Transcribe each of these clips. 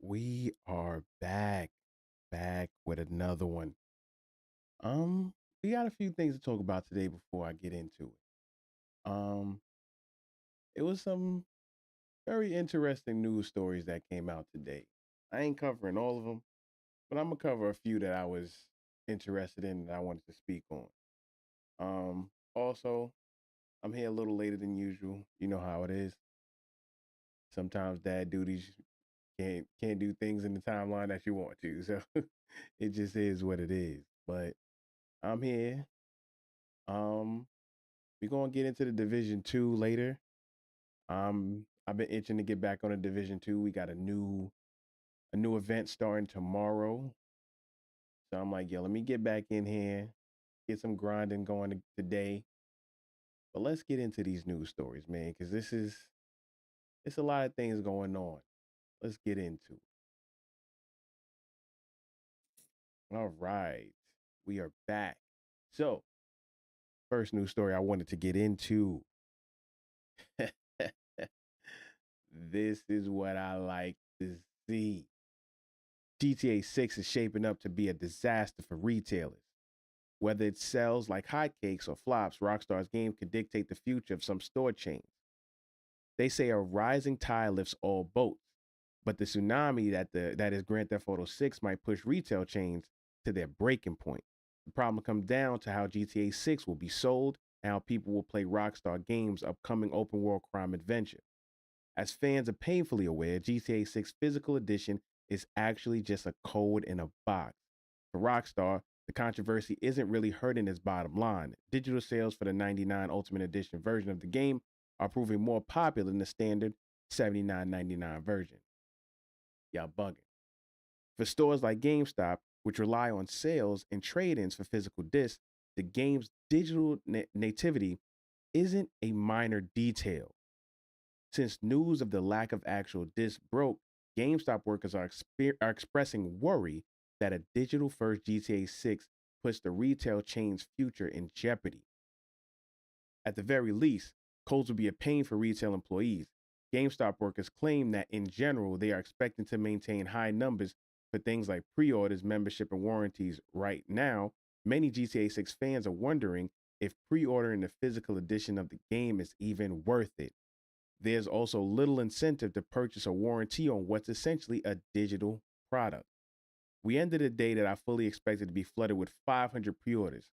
We are back with another one. Um, we got a few things to talk about today before I get into it. Um, it was some very interesting news stories that came out today. I ain't covering all of them, but I'm gonna cover a few that I was interested in that I wanted to speak on. Also, I'm here a little later than usual. You know how it is. Sometimes dad duties can't do things in the timeline that you want to, so it just is what it is. But I'm here. Um, we're gonna get into the Division 2 later. I've been itching to get back on a Division 2. We got a new event starting tomorrow. So I'm like, yo, let me get back in here, get some grinding going today. But let's get into these news stories, man, because it's a lot of things going on. Let's get into it. All right. We are back. So, first news story I wanted to get into. This is what I like to see. GTA 6 is shaping up to be a disaster for retailers. Whether it sells like hotcakes or flops, Rockstar's game could dictate the future of some store chains. They say a rising tide lifts all boats, but the tsunami that is Grand Theft Auto 6 might push retail chains to their breaking point. The problem comes down to how GTA 6 will be sold and how people will play Rockstar Games' upcoming open world crime adventure. As fans are painfully aware, GTA 6 Physical Edition is actually just a code in a box. For Rockstar, the controversy isn't really hurting its bottom line. Digital sales for the 99 Ultimate Edition version of the game are proving more popular than the standard 79.99 version. Y'all bugging. For stores like GameStop, which rely on sales and trade ins for physical discs, the game's digital nativity isn't a minor detail. Since news of the lack of actual discs broke, GameStop workers are expressing worry that a digital first GTA 6 puts the retail chain's future in jeopardy. At the very least, codes will be a pain for retail employees. GameStop workers claim that in general, they are expecting to maintain high numbers for things like pre orders, membership, and warranties. Right now, many GTA 6 fans are wondering if pre ordering the physical edition of the game is even worth it. There's also little incentive to purchase a warranty on what's essentially a digital product. We ended a day that I fully expected to be flooded with 500 pre orders,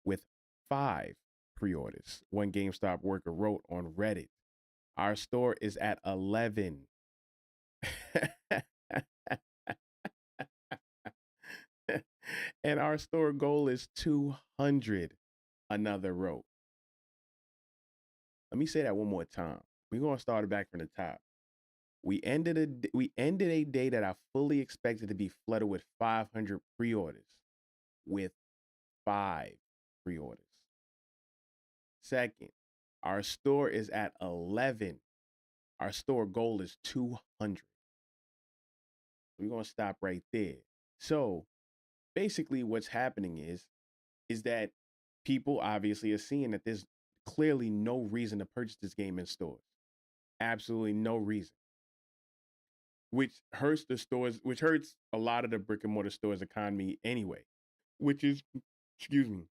with 5 pre orders, one GameStop worker wrote on Reddit. Our store is at 11. And our store goal is 200, another wrote. Let me say that one more time. We're going to start it back from the top. We ended a day that I fully expected to be flooded with 500 pre-orders, with 5 pre-orders. Second, our store is at 11. Our store goal is 200. We're going to stop right there. So, basically what's happening is that people obviously are seeing that there's clearly no reason to purchase this game in stores. Absolutely no reason. Which hurts a lot of the brick and mortar stores economy anyway. Which is, excuse me,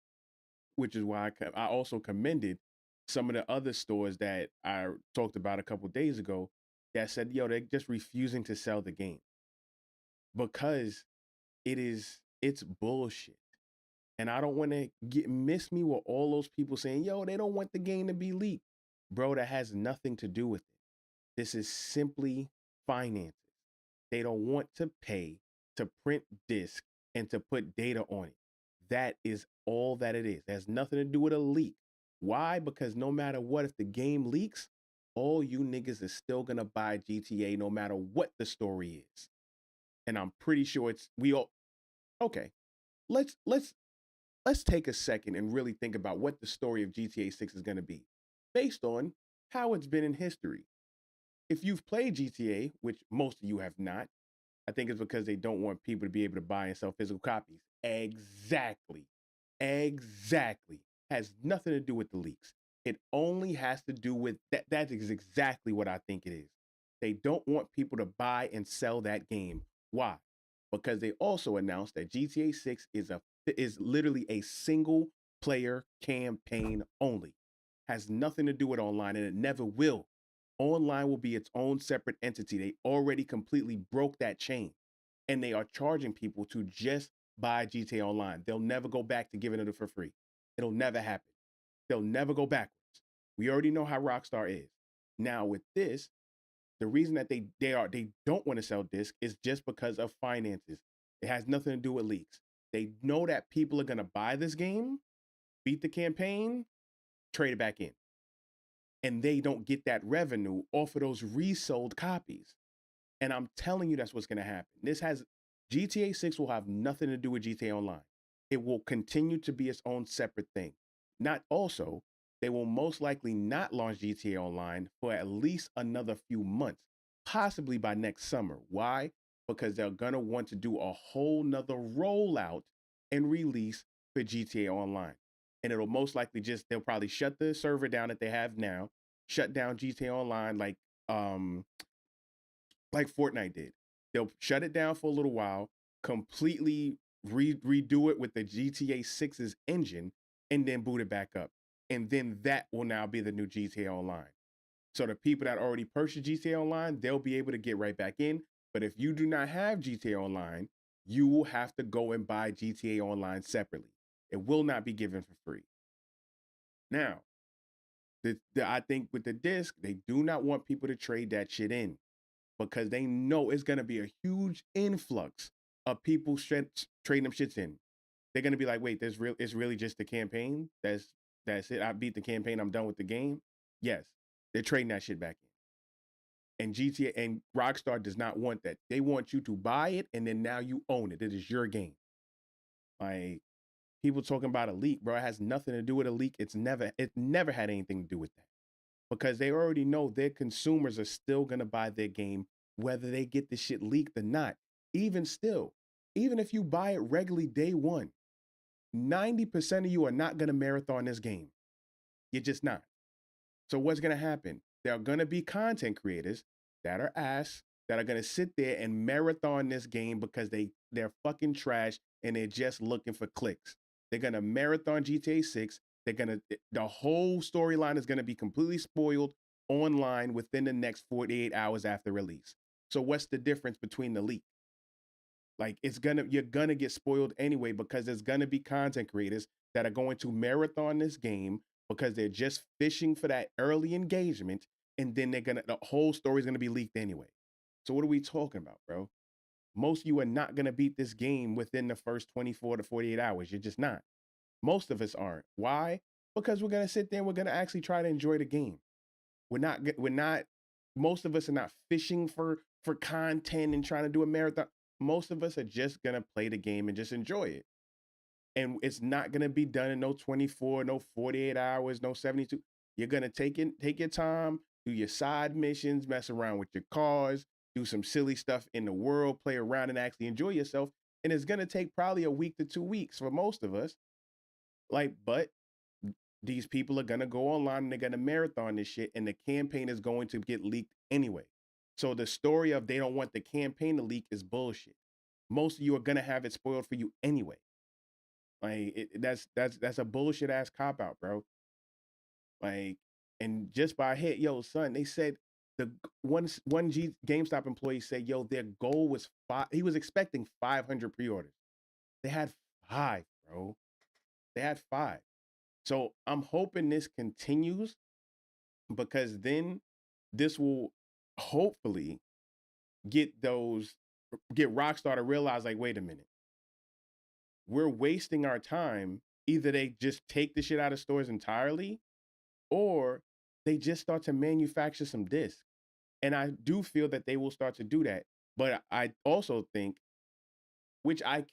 which is why I also commended some of the other stores that I talked about a couple days ago that said, yo, they're just refusing to sell the game because it's bullshit. And I don't want to get miss me with all those people saying, yo, they don't want the game to be leaked. Bro, that has nothing to do with it. This is simply finances. They don't want to pay to print disc and to put data on it. That is all that it is. It has nothing to do with a leak. Why? Because no matter what, if the game leaks, all you niggas is still gonna buy GTA no matter what the story is. And I'm pretty sure it's we all okay. Let's take a second and really think about what the story of GTA 6 is gonna be, based on how it's been in history. If you've played GTA, which most of you have not, I think it's because they don't want people to be able to buy and sell physical copies. Exactly. Exactly. Has nothing to do with the leaks. It only has to do with that. That is exactly what I think it is. They don't want people to buy and sell that game. Why? Because they also announced that GTA 6 is literally a single player campaign only. Has nothing to do with online, and it never will. Online will be its own separate entity. They already completely broke that chain, and they are charging people to just buy GTA Online. They'll never go back to giving it for free. It'll never happen. They'll never go backwards. We already know how Rockstar is. Now with this, the reason that they don't want to sell disc is just because of finances. It has nothing to do with leaks. They know that people are gonna buy this game, beat the campaign, trade it back in, and they don't get that revenue off of those resold copies. And I'm telling you, that's what's gonna happen. GTA 6 will have nothing to do with GTA Online. It will continue to be its own separate thing. Not also, they will most likely not launch GTA Online for at least another few months, possibly by next summer. Why? Because they're gonna want to do a whole nother rollout and release for GTA Online. And it'll most likely they'll probably shut the server down that they have now, shut down GTA Online like Fortnite did. They'll shut it down for a little while, completely redo it with the GTA 6's engine, and then boot it back up. And then that will now be the new GTA Online. So the people that already purchased GTA Online, they'll be able to get right back in. But if you do not have GTA Online, you will have to go and buy GTA Online separately. It will not be given for free. Now, I think with the disc, they do not want people to trade that shit in, because they know it's going to be a huge influx of people trading them shits in. They're going to be like, wait, it's really just the campaign. That's it. I beat the campaign. I'm done with the game. Yes, they're trading that shit back in. And GTA and Rockstar does not want that. They want you to buy it, and then now you own it. It is your game. Like, people talking about a leak, bro. It has nothing to do with a leak. It never had anything to do with that, because they already know their consumers are still gonna buy their game whether they get the shit leaked or not. Even still, even if you buy it regularly day one, 90% of you are not gonna marathon this game. You're just not. So what's gonna happen? There are gonna be content creators that are ass that are gonna sit there and marathon this game because they're fucking trash and they're just looking for clicks. They're gonna marathon GTA 6. The whole storyline is gonna be completely spoiled online within the next 48 hours after release. So what's the difference between the leak? Like, you're gonna get spoiled anyway, because there's gonna be content creators that are going to marathon this game because they're just fishing for that early engagement, and then the whole story's gonna be leaked anyway. So what are we talking about, bro? Most of you are not gonna beat this game within the first 24 to 48 hours. You're just not. Most of us aren't. Why? Because we're gonna sit there and we're gonna actually try to enjoy the game. We're not. Most of us are not fishing for content and trying to do a marathon. Most of us are just gonna play the game and just enjoy it. And it's not gonna be done in no 24, no 48 hours, no 72. You're gonna take your time, do your side missions, mess around with your cars, do some silly stuff in the world, play around and actually enjoy yourself. And it's gonna take probably a week to 2 weeks for most of us. But these people are gonna go online and they're gonna marathon this shit, and the campaign is going to get leaked anyway. So the story of they don't want the campaign to leak is bullshit. Most of you are gonna have it spoiled for you anyway. Like, that's a bullshit ass cop out, bro. Like, and just by hit, yo, son, they said the GameStop employee said, yo, their goal was five. He was expecting 500 pre-orders. They had 5, bro. They had 5. So I'm hoping this continues, because then this will hopefully get Rockstar to realize, like, wait a minute, we're wasting our time. Either they just take the shit out of stores entirely, or they just start to manufacture some discs. And I do feel that they will start to do that. But I also think, which I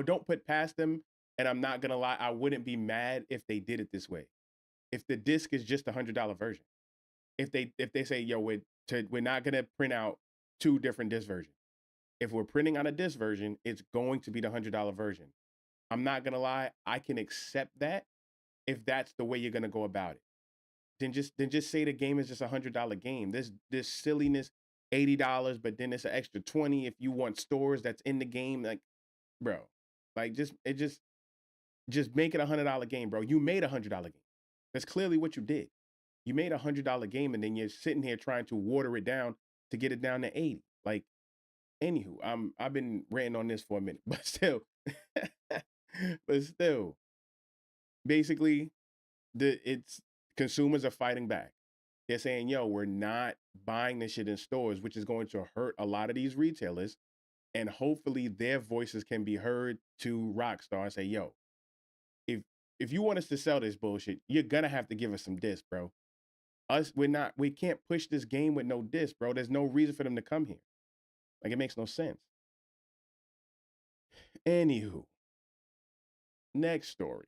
don't put past them, and I'm not gonna lie, I wouldn't be mad if they did it this way. If the disc is just $100 version, if they say, yo, we're not gonna print out 2 different disc versions. If we're printing out a disc version, it's going to be the $100 version. I'm not gonna lie, I can accept that if that's the way you're gonna go about it. then just say the game is just $100 game. This silliness, $80, but then it's an extra 20 if you want stores that's in the game. Like, bro, like just make it $100 game, bro. You made $100 game. That's clearly what you did. You made $100 game, and then you're sitting here trying to water it down to get it down to 80. Like, anywho, I've been ranting on this for a minute, but still, but still, basically, it's consumers are fighting back. They're saying, yo, we're not buying this shit in stores, which is going to hurt a lot of these retailers. And hopefully their voices can be heard to Rockstar and say, yo, if if you want us to sell this bullshit, you're gonna have to give us some disc, bro. We can't push this game with no disc, bro. There's no reason for them to come here. Like, it makes no sense. Anywho, next story.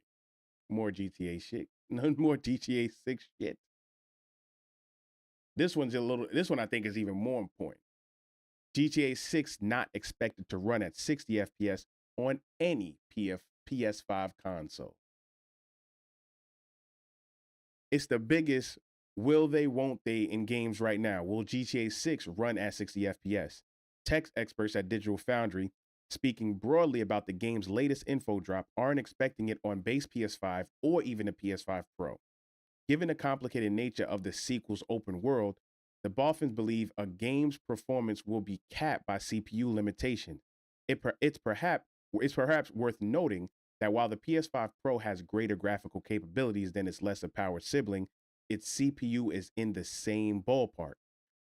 More GTA shit. No more GTA 6 shit. This one I think is even more important. GTA 6 not expected to run at 60 FPS on any PS5 console. It's the biggest will they, won't they in games right now. Will GTA 6 run at 60 FPS? Tech experts at Digital Foundry, speaking broadly about the game's latest info drop, aren't expecting it on base PS5 or even a PS5 Pro. Given the complicated nature of the sequel's open world, the Boffins believe a game's performance will be capped by CPU limitations. It's perhaps worth noting that while the PS5 Pro has greater graphical capabilities than its lesser powered sibling, its CPU is in the same ballpark.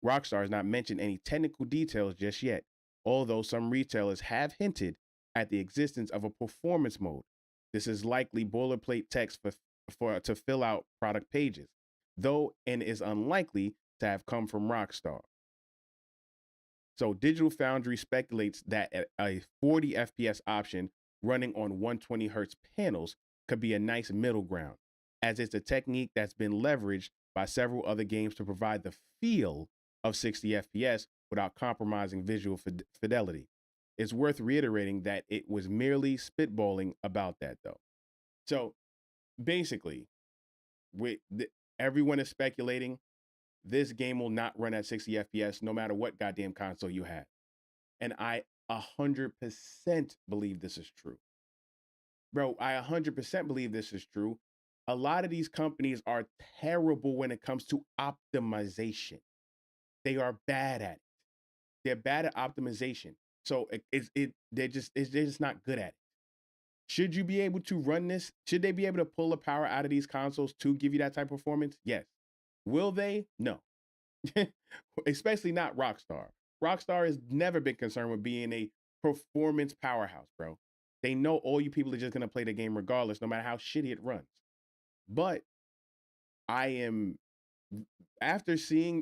Rockstar has not mentioned any technical details just yet, although some retailers have hinted at the existence of a performance mode. This is likely boilerplate text to fill out product pages, though, and is unlikely to have come from Rockstar. So Digital Foundry speculates that a 40 FPS option running on 120 hertz panels could be a nice middle ground, as it's a technique that's been leveraged by several other games to provide the feel of 60 FPS without compromising visual fidelity. It's worth reiterating that it was merely spitballing about that, though. So basically, everyone is speculating this game will not run at 60 FPS no matter what goddamn console you have. And I 100% believe this is true. Bro, I 100% believe this is true. A lot of these companies are terrible when it comes to optimization. They are bad at it. They're bad at optimization. So they're just not good at it. Should you be able to run this? Should they be able to pull the power out of these consoles to give you that type of performance? Yes. Will they? No. Especially not Rockstar. Rockstar has never been concerned with being a performance powerhouse, bro. They know all you people are just going to play the game regardless, no matter how shitty it runs. But I am, after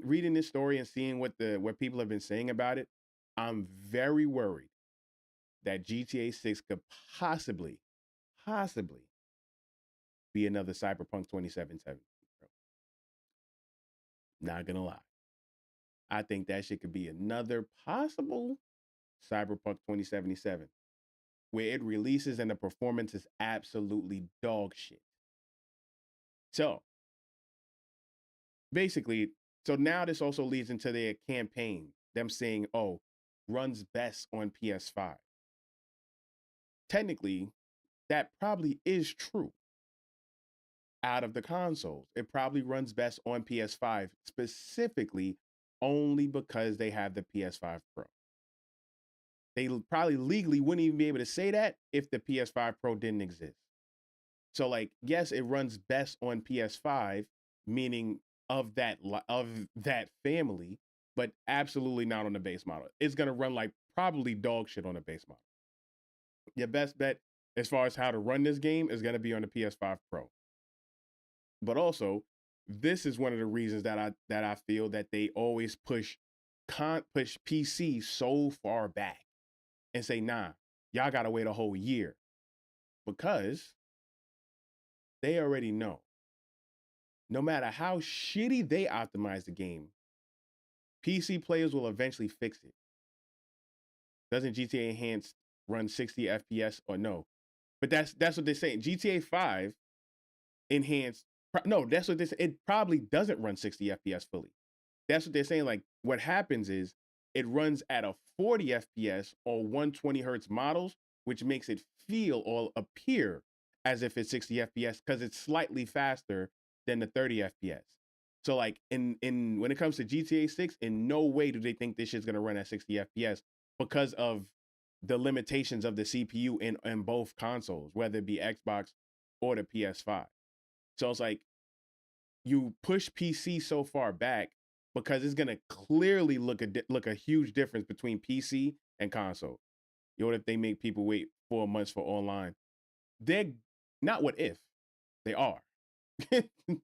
reading this story and seeing what people have been saying about it, I'm very worried that GTA 6 could possibly be another Cyberpunk 2077. Bro. Not gonna lie. I think that shit could be another possible Cyberpunk 2077, where it releases and the performance is absolutely dog shit. So basically, now this also leads into their campaign, them saying, oh, runs best on PS5. Technically, that probably is true. Out of the consoles, it probably runs best on PS5, specifically only because they have the PS5 Pro. They probably legally wouldn't even be able to say that if the PS5 Pro didn't exist. So, like, yes, it runs best on PS5, meaning of that family, but absolutely not on the base model. It's gonna run like probably dog shit on the base model. Your best bet as far as how to run this game is gonna be on the PS5 Pro. But also, this is one of the reasons that I feel that they always push PC so far back and say, nah, y'all gotta wait a whole year, because they already know no matter how shitty they optimize the game, PC players will eventually fix it. Doesn't GTA Enhanced run 60 FPS or no? But that's what they're saying. GTA 5 Enhanced No, that's what they say. It probably doesn't run 60 FPS fully. That's what they're saying. Like, what happens is it runs at a 40 FPS or 120 hertz models, which makes it feel or appear as if it's 60 FPS because it's slightly faster than the 30 FPS. So like in when it comes to GTA 6, in no way do they think this shit's gonna run at 60 FPS because of the limitations of the CPU in both consoles, whether it be Xbox or the PS5. So it's like you push PC so far back because it's gonna clearly look a huge difference between PC and console. What if they make people wait 4 months for online? They're not what if they are.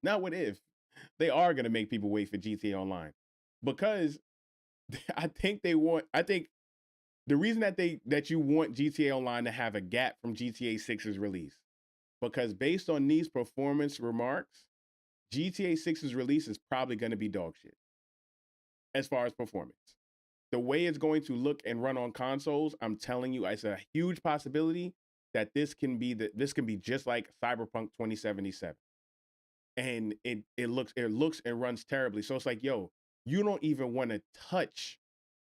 Not what if they are gonna make people wait for GTA Online because I think they want. I think the reason that you want GTA Online to have a gap from GTA 6's release because based on these performance remarks, GTA 6's release is probably going to be dog shit as far as performance. The way it's going to look and run on consoles, I'm telling you, it's a huge possibility that this can be just like Cyberpunk 2077. And it looks and runs terribly. So it's like, yo, you don't even want to touch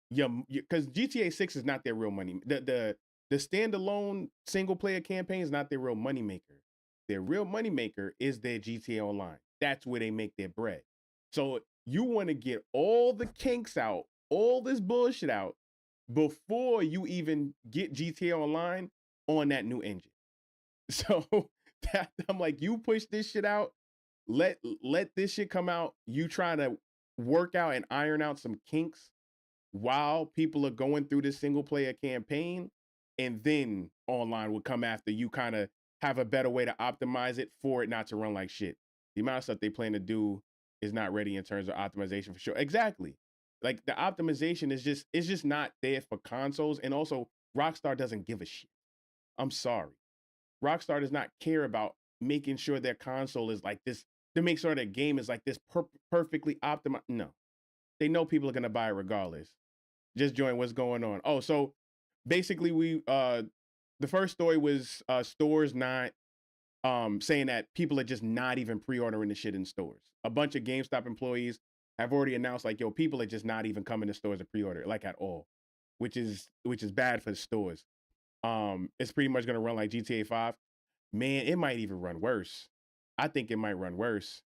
because GTA 6 is not their real money. The standalone single player campaign is not their real money maker. Their real money maker is their GTA Online. That's where they make their bread. So you want to get all the kinks out, all this bullshit out before you even get GTA Online on that new engine. So I'm like, you push this shit out, let this shit come out. You try to work out and iron out some kinks while people are going through this single player campaign, and then online will come after you kind of have a better way to optimize it for it not to run like shit. The amount of stuff they plan to do is not ready in terms of optimization for sure. Exactly. Like the optimization is just not there for consoles. And also Rockstar doesn't give a shit. I'm sorry. Rockstar does not care about making sure their console is like this, to make sure their game is like this perfectly optimized. No. They know people are gonna buy it regardless. Just join what's going on. Oh, so basically the first story was stores not saying that people are just not even pre-ordering the shit in stores. A bunch of GameStop employees have already announced like, yo, people are just not even coming to stores to pre-order it, like at all, which is bad for the stores. It's pretty much gonna run like GTA 5. Man, it might even run worse. I think it might run worse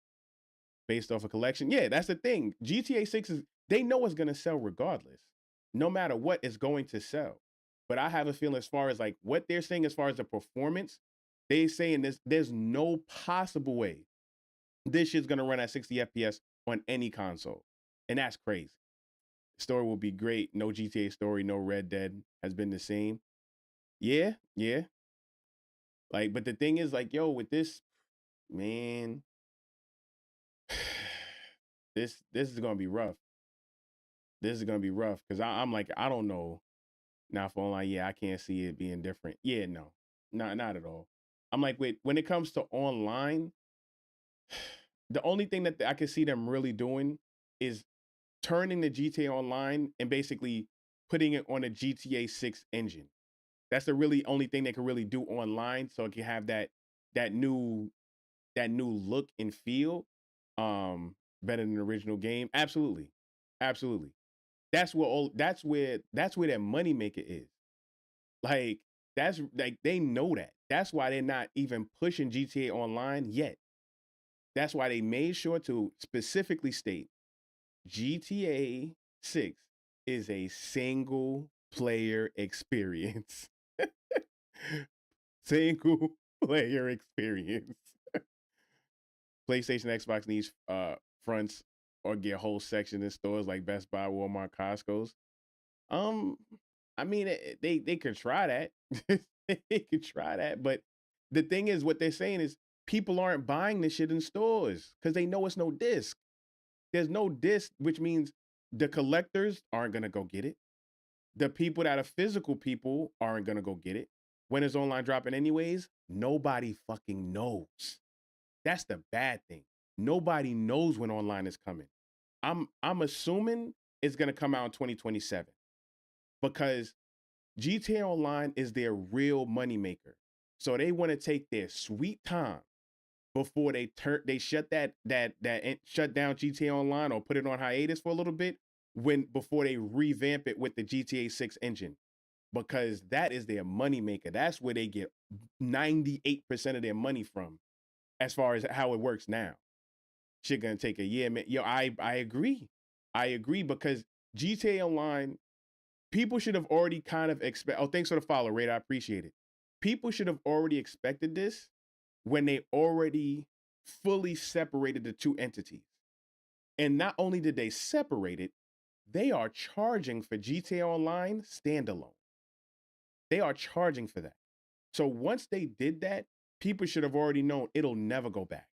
based off a collection. Yeah, that's the thing. GTA 6 is, they know it's gonna sell regardless. No matter what, it's going to sell. But I have a feeling as far as like what they're saying as far as the performance, they saying there's no possible way this shit's gonna run at 60 FPS on any console. And that's crazy. Story will be great. No GTA story, no Red Dead has been the same. Yeah, yeah. Like, but the thing is, like, yo, with this, man, this is gonna be rough. This is gonna be rough because I'm like, I don't know. Now for online, yeah, I can't see it being different. Yeah, no, not at all. I'm like, wait, when it comes to online, the only thing that I can see them really doing is turning the GTA Online and basically putting it on a GTA 6 engine. That's the really only thing they can really do online, so it can have that new look and feel, better than the original game. Absolutely, absolutely. That's where their money maker is. Like that's like they know that. That's why they're not even pushing GTA Online yet. That's why they made sure to specifically state GTA 6 is a single player experience. Single player experience. PlayStation, Xbox needs fronts or get whole section in stores like Best Buy, Walmart, Costco's. Um, I mean, they could try that. They could try that, but the thing is, what they're saying is people aren't buying this shit in stores because they know it's no disc. There's no disc, which means the collectors aren't gonna go get it. The people that are physical people aren't gonna go get it. When it's online dropping anyways, nobody fucking knows. That's the bad thing. Nobody knows when online is coming. I'm assuming it's gonna come out in 2027 because GTA Online is their real moneymaker. So they want to take their sweet time before they shut shut down GTA Online or put it on hiatus for a little bit before they revamp it with the GTA 6 engine, because that is their money maker. That's where they get 98% of their money from, as far as how it works now. Shit gonna take a year, man. Yo, I agree. I agree, because GTA Online, people should have already kind of oh, thanks for the follow, Raid. I appreciate it. People should have already expected this when they already fully separated the two entities. And not only did they separate it, they are charging for GTA Online standalone. They are charging for that. So once they did that, people should have already known it'll never go back.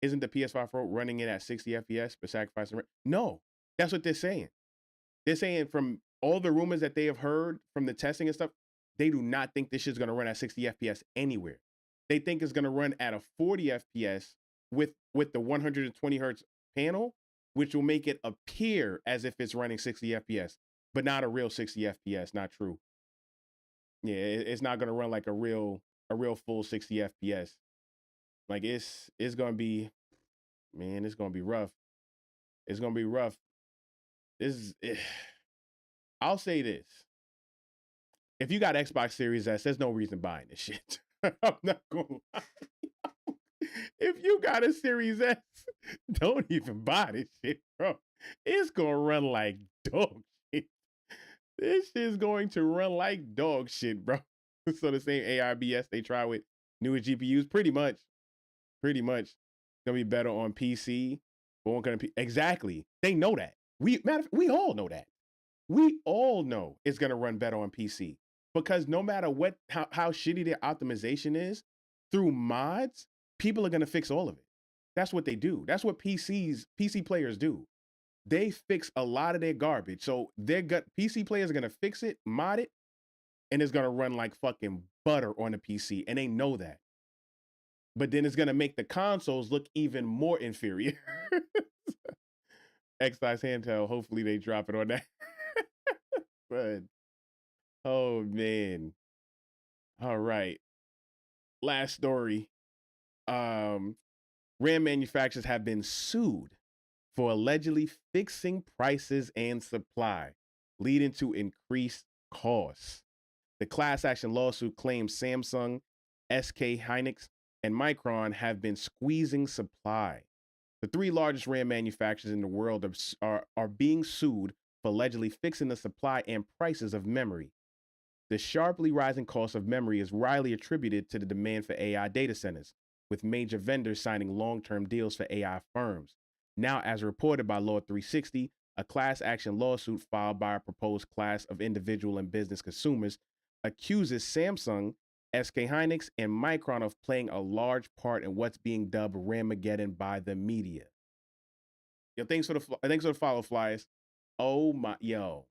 Isn't the PS5 Pro running it at 60 FPS but sacrificing? No, that's what they're saying. They're saying from all the rumors that they have heard from the testing and stuff, they do not think this shit's going to run at 60 FPS anywhere. They think it's going to run at a 40 FPS with the 120 hertz panel, which will make it appear as if it's running 60 FPS, but not a real 60 FPS. Not true. Yeah, it's not going to run like a real full 60 FPS. Like it's going to be, man, it's going to be rough. It's going to be rough. I'll say this. If you got Xbox Series S, there's no reason buying this shit. I'm not going to lie. If you got a Series S, don't even buy this shit, bro. It's going to run like dog shit. This shit's going to run like dog shit, bro. So the same AIBS they try with newer GPUs, pretty much. It's going to be better on PC. Exactly. They know that. We all know that. We all know it's going to run better on PC, because no matter how shitty their optimization is, through mods, people are going to fix all of it. That's what they do. That's what PC players do. They fix a lot of their garbage. So PC players are going to fix it, mod it, and it's going to run like fucking butter on the PC. And they know that. But then it's going to make the consoles look even more inferior. Xbox handheld, hopefully they drop it on that. But, oh man. All right. Last story. RAM manufacturers have been sued for allegedly fixing prices and supply, leading to increased costs. The class action lawsuit claims Samsung, SK Hynix, and Micron have been squeezing supply. The three largest RAM manufacturers in the world are being sued for allegedly fixing the supply and prices of memory. The sharply rising cost of memory is widely attributed to the demand for AI data centers, with major vendors signing long-term deals for AI firms. Now, as reported by Law 360, a class action lawsuit filed by a proposed class of individual and business consumers accuses Samsung, SK Hynix, and Micron of playing a large part in what's being dubbed Ramageddon by the media. Yo, thanks for the follow, Flyers. Oh my, yo.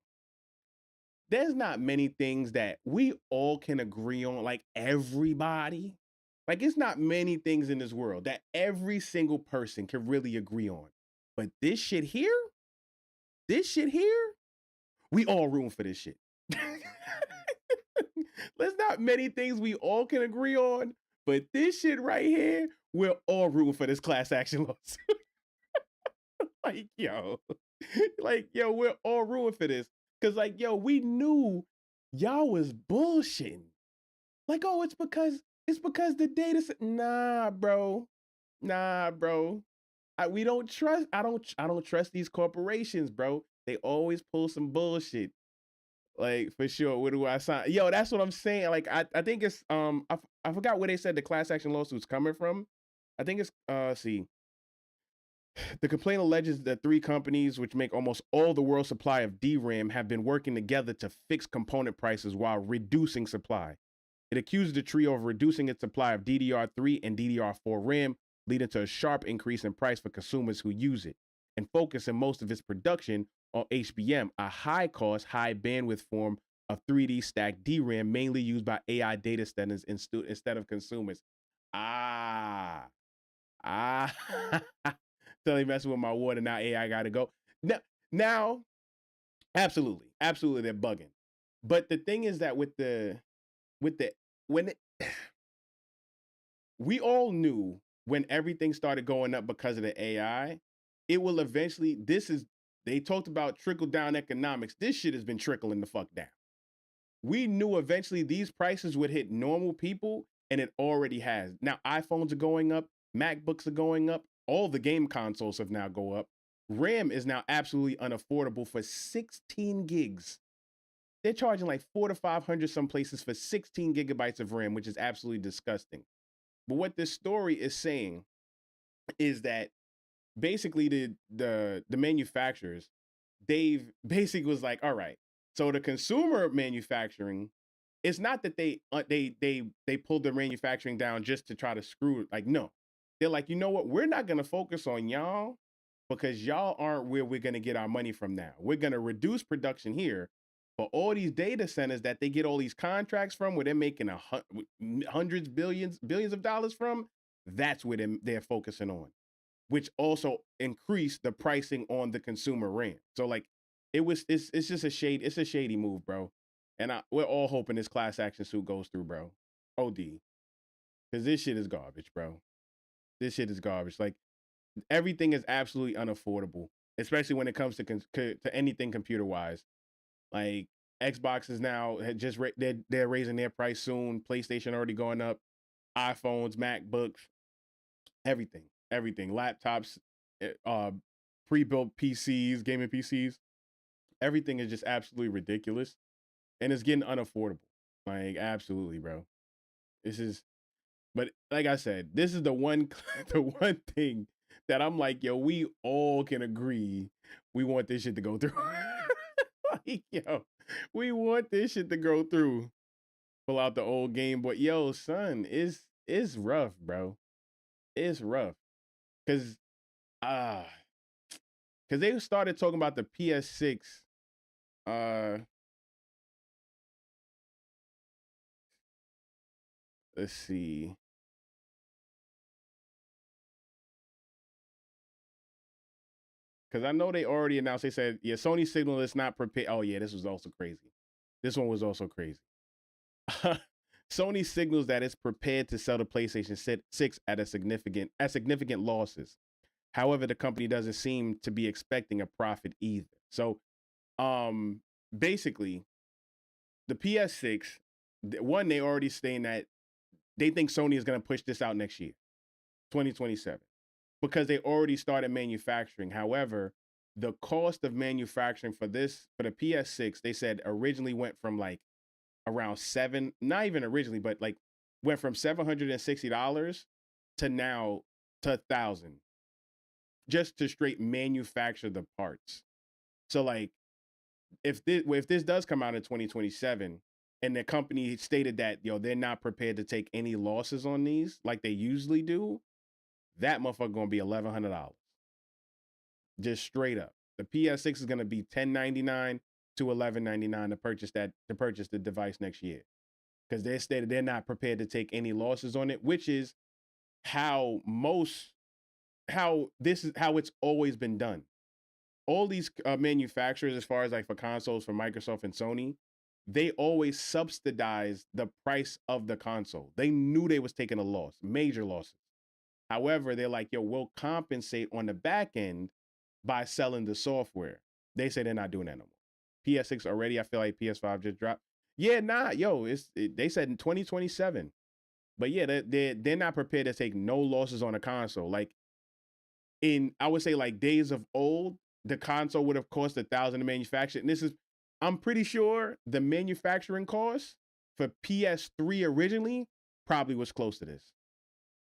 There's not many things that we all can agree on, like everybody. Like, it's not many things in this world that every single person can really agree on. But this shit here, we all room for this shit. There's not many things we all can agree on, but this shit right here, we're all rooting for this class action lawsuit. like, yo, we're all rooting for this. Cause like, yo, we knew y'all was bullshitting. Like, oh, it's because the data set. Nah, bro. We don't trust. I don't trust these corporations, bro. They always pull some bullshit. Like, for sure. What do I sign? Yo, that's what I'm saying. Like, I think it's I forgot where they said the class action lawsuit's coming from. I think it's see. The complaint alleges that three companies, which make almost all the world's supply of DRAM, have been working together to fix component prices while reducing supply. It accuses the trio of reducing its supply of DDR3 and DDR4 RAM, leading to a sharp increase in price for consumers who use it, and focusing most of its production on HBM, a high-cost, high-bandwidth form of 3D stacked DRAM mainly used by AI data centers instead of consumers. Totally messing with my water. Now AI got to go. Now, absolutely, they're bugging. But the thing is that we all knew when everything started going up because of the AI, it will eventually, they talked about trickle down economics. This shit has been trickling the fuck down. We knew eventually these prices would hit normal people, and it already has. Now, iPhones are going up, MacBooks are going up, all the game consoles have now go up. RAM is now absolutely unaffordable for 16 gigs. They're charging like 400 to 500 some places for 16 gigabytes of RAM, which is absolutely disgusting. But what this story is saying is that basically the manufacturers, they've basically was like, all right, so the consumer manufacturing, it's not that they pulled their manufacturing down just to try to screw it. Like, no, they're like, you know what, we're not going to focus on y'all because y'all aren't where we're going to get our money from now. We're going to reduce production here, but all these data centers that they get all these contracts from, where they're making hundreds, billions of dollars from, that's where they're focusing on, which also increased the pricing on the consumer RAM. So like, it's just it's a shady move, bro. And we're all hoping this class action suit goes through, bro. OD, because this shit is garbage, bro. This shit is garbage. Like, everything is absolutely unaffordable, especially when it comes to anything computer wise. Like, Xbox is now they're raising their price soon. PlayStation already going up. iPhones, MacBooks, everything, laptops, pre-built PCs, gaming PCs, everything is just absolutely ridiculous, and it's getting unaffordable. Like, absolutely, bro. This is, but like I said, this is the one the one thing that I'm like, yo, we all can agree we want this shit to go through. Like, yo, we want this shit to go through. Pull out the old Game Boy. Yo, son, it's rough, bro. It's rough. Cause uh because they started talking about the PS6. Uh let's see. Because I know they already announced, they said, yeah, Sony signal is not prepared. Oh, yeah, this was also crazy. This one was also crazy. Sony signals that it's prepared to sell the PlayStation 6 at significant losses. However, the company doesn't seem to be expecting a profit either. So, basically, the PS6, one, they already saying that they think Sony is going to push this out next year, 2027, because they already started manufacturing. However, the cost of manufacturing for the PS6, they said originally went from like around not even originally, but like went from $760 to now to 1,000 just to straight manufacture the parts. So like, if this does come out in 2027 and the company stated that, yo, they're not prepared to take any losses on these like they usually do, that motherfucker gonna be $1,100. Just straight up. The PS6 is gonna be $1,099 to $1,199 to purchase the device next year. Because they stated they're not prepared to take any losses on it, which is how it's always been done. All these manufacturers, as far as like for consoles, for Microsoft and Sony, they always subsidized the price of the console. They knew they was taking a loss, major losses. However, they're like, yo, we'll compensate on the back end by selling the software. They say they're not doing that no more. PS6 already, I feel like PS5 just dropped. Yeah, nah, yo, they said in 2027. But yeah, they're not prepared to take no losses on a console. Like, I would say like days of old, the console would have cost 1,000 to manufacture. And I'm pretty sure the manufacturing cost for PS3 originally probably was close to this.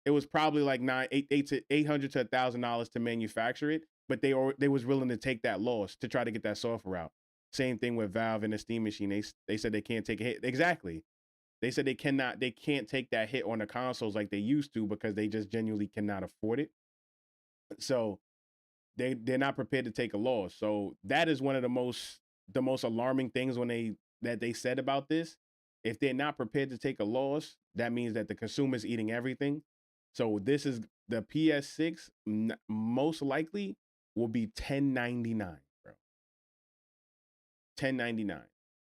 It was probably like $800 to $1,000 to manufacture it, but they was willing to take that loss to try to get that software out. Same thing with Valve and the Steam machine. They said they can't take a hit. Exactly. They said they can't take that hit on the consoles like they used to because they just genuinely cannot afford it. So they're not prepared to take a loss. So that is one of the most alarming things that they said about this. If they're not prepared to take a loss, that means that the consumer's eating everything. So this is the PS6 most likely will be $1,099, bro. $1,099.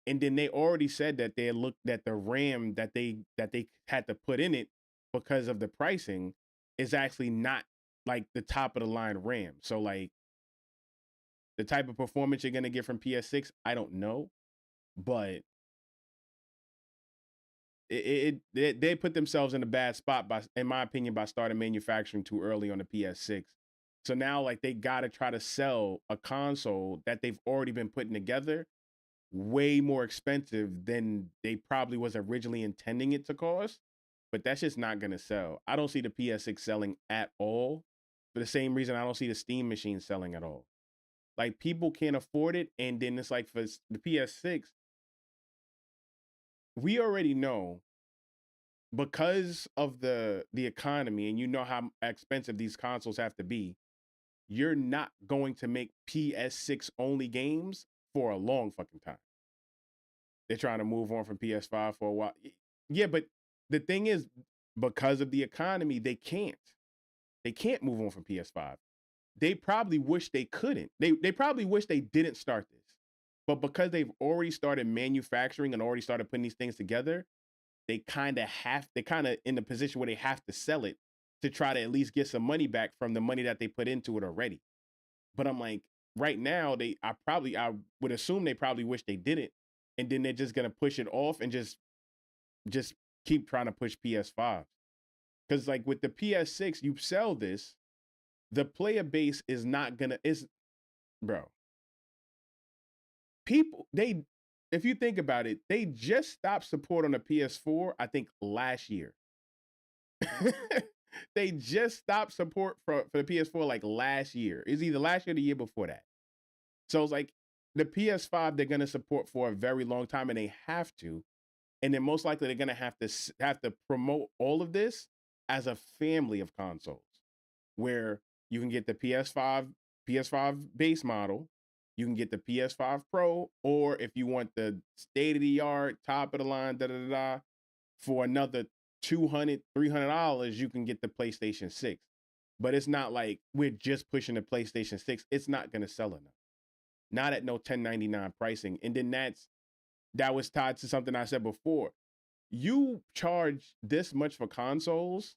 And then they already said that they looked at the RAM that they had to put in it because of the pricing is actually not like the top of the line RAM. So like the type of performance you're gonna get from PS6, I don't know, but they put themselves in a bad spot by, in my opinion, by starting manufacturing too early on the PS6. So now like they gotta try to sell a console that they've already been putting together way more expensive than they probably was originally intending it to cost. But that's just not gonna sell. I don't see the PS6 selling at all for the same reason I don't see the Steam machine selling at all. Like people can't afford it, and then it's like for the PS6, we already know because of the economy, and you know how expensive these consoles have to be. You're not going to make PS6 only games for a long fucking time. They're trying to move on from PS5 for a while. Yeah, but the thing is, because of the economy, they can't. They can't move on from PS5. They probably wish they couldn't. They probably wish they didn't start this. But because they've already started manufacturing and already started putting these things together, they're kind of in the position where they have to sell it to try to at least get some money back from the money that they put into it already. But I'm like, right now, I would assume they probably wish they didn't. And then they're just gonna push it off and just keep trying to push PS5. Because like with the PS6, you sell this, the player base is not gonna is bro. People they if you think about it, they just stopped support on the PS4, I think last year. They just stopped support for the PS4 like last year. It's either last year or the year before that. So it's like the PS5 they're gonna support for a very long time, and they have to. And then most likely they're gonna have to promote all of this as a family of consoles, where you can get the PS5 base model, you can get the PS5 Pro, or if you want the state of the art, top of the line, for another $200-$300, you can get the PlayStation 6. But it's not like we're just pushing the PlayStation 6. It's not gonna sell enough. Not at no 1099 pricing. And then that was tied to something I said before. You charge this much for consoles,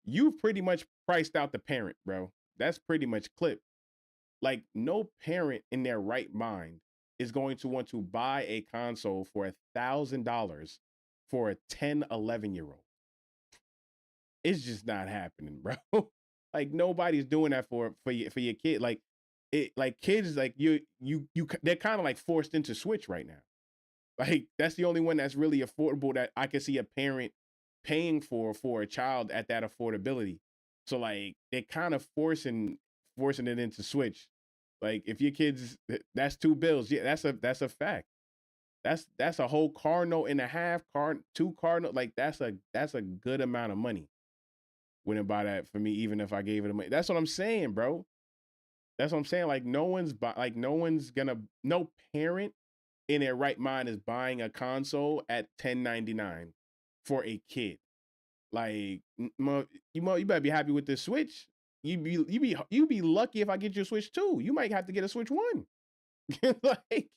you've pretty much priced out the parent, bro. That's pretty much clipped. Like, no parent in their right mind is going to want to buy a console for $1,000 for a 10, 11-year-old. It's just not happening, bro. Like nobody's doing that for your kid. Like it, like kids, like they're kind of like forced into Switch right now. Like that's the only one that's really affordable that I can see a parent paying for a child at that affordability. So like they're kind of forcing it into Switch. Like if your kids, that's two bills. Yeah, that's a fact. That's a whole car note and a half, two car note. Like that's a good amount of money. Wouldn't buy that for me, even if I gave it a money. That's what I'm saying, bro. That's what I'm saying. Like no parent in their right mind is buying a console at $10.99 for a kid. Like, you better be happy with the Switch. You be lucky if I get you a Switch 2. You might have to get a Switch 1. Like,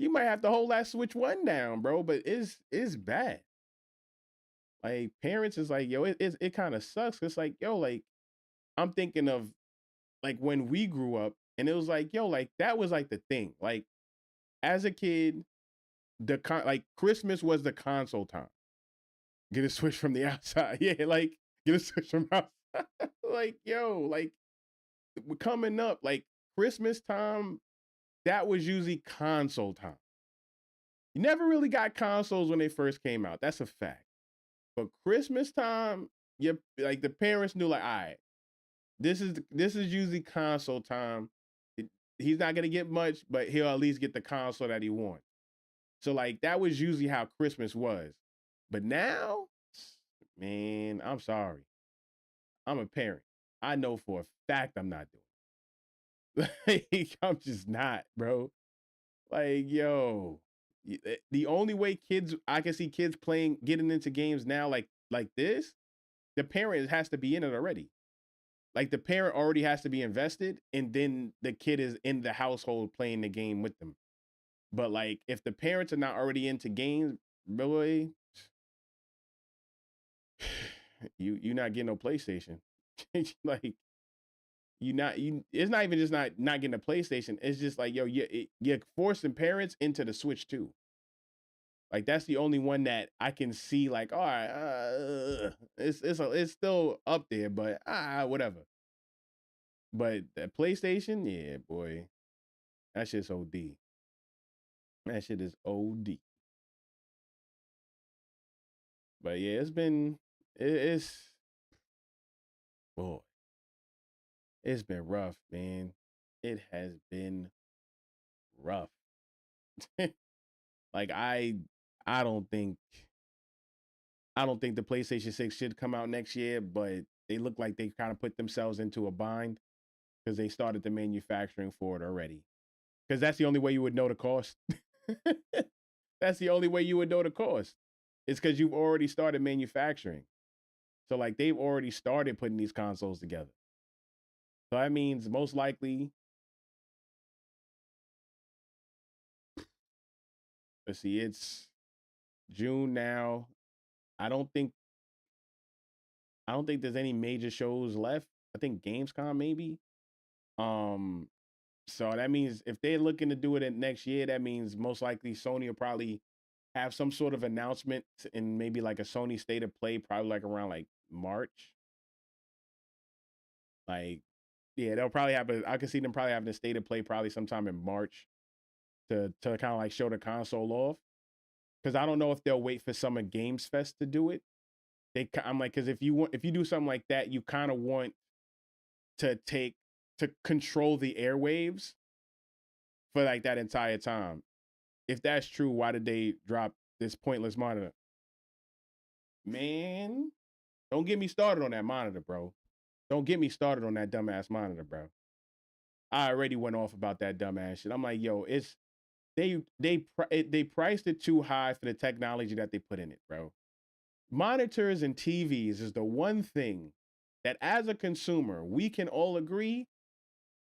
you might have to hold that Switch 1 down, bro. But it's bad. Like, parents is like, yo, it kind of sucks. It's like, yo, like, I'm thinking of like when we grew up, and it was like, yo, like that was like the thing. Like, as a kid, like Christmas was the console time. Get a Switch from the outside. Yeah, like get a Switch from outside. Like, yo, like coming up, like Christmas time, that was usually console time. You never really got consoles when they first came out. That's a fact. But Christmas time, you like the parents knew, like, all right, this is usually console time. He's not gonna get much, but he'll at least get the console that he wants. So like that was usually how Christmas was. But now, man, I'm sorry. I'm a parent. I know for a fact I'm not doing it. Like, I'm just not, bro. Like, yo, the only way I can see kids getting into games now like this, the parent has to be in it already. Like the parent already has to be invested, and then the kid is in the household playing the game with them. But like if the parents are not already into games, boy, you're not getting no PlayStation. Like it's not even just not getting a PlayStation. It's just like, yo, you're forcing parents into the Switch too. Like that's the only one that I can see. Like, all right, it's still up there, but whatever. But the PlayStation, yeah, boy, that shit's OD. That shit is OD. But yeah, it's boy, it's been rough, man. It has been rough. Like I don't think I don't think the PlayStation 6 should come out next year, but they look like they kind of put themselves into a bind because they started the manufacturing for it already. Because that's the only way you would know the cost. That's the only way you would know the cost. It's because you've already started manufacturing. So like they've already started putting these consoles together. So that means most likely, let's see, it's June now. I don't think I don't think there's any major shows left. I think Gamescom maybe. Um, so that means if they're looking to do it in next year, that means most likely Sony will probably have some sort of announcement in maybe like a Sony State of Play, probably like around like March. Like, yeah, they'll probably have I can see them probably having a State of Play probably sometime in March to kind of like show the console off. Because I don't know if they'll wait for Summer Games Fest to do it. I'm like, because if you do something like that, you kind of want to control the airwaves for like that entire time. If that's true, why did they drop this pointless monitor? Man, don't get me started on that monitor, bro. Don't get me started on that dumbass monitor, bro. I already went off about that dumbass shit. I'm like, yo, it's they priced it too high for the technology that they put in it, bro. Monitors and TVs is the one thing that as a consumer, we can all agree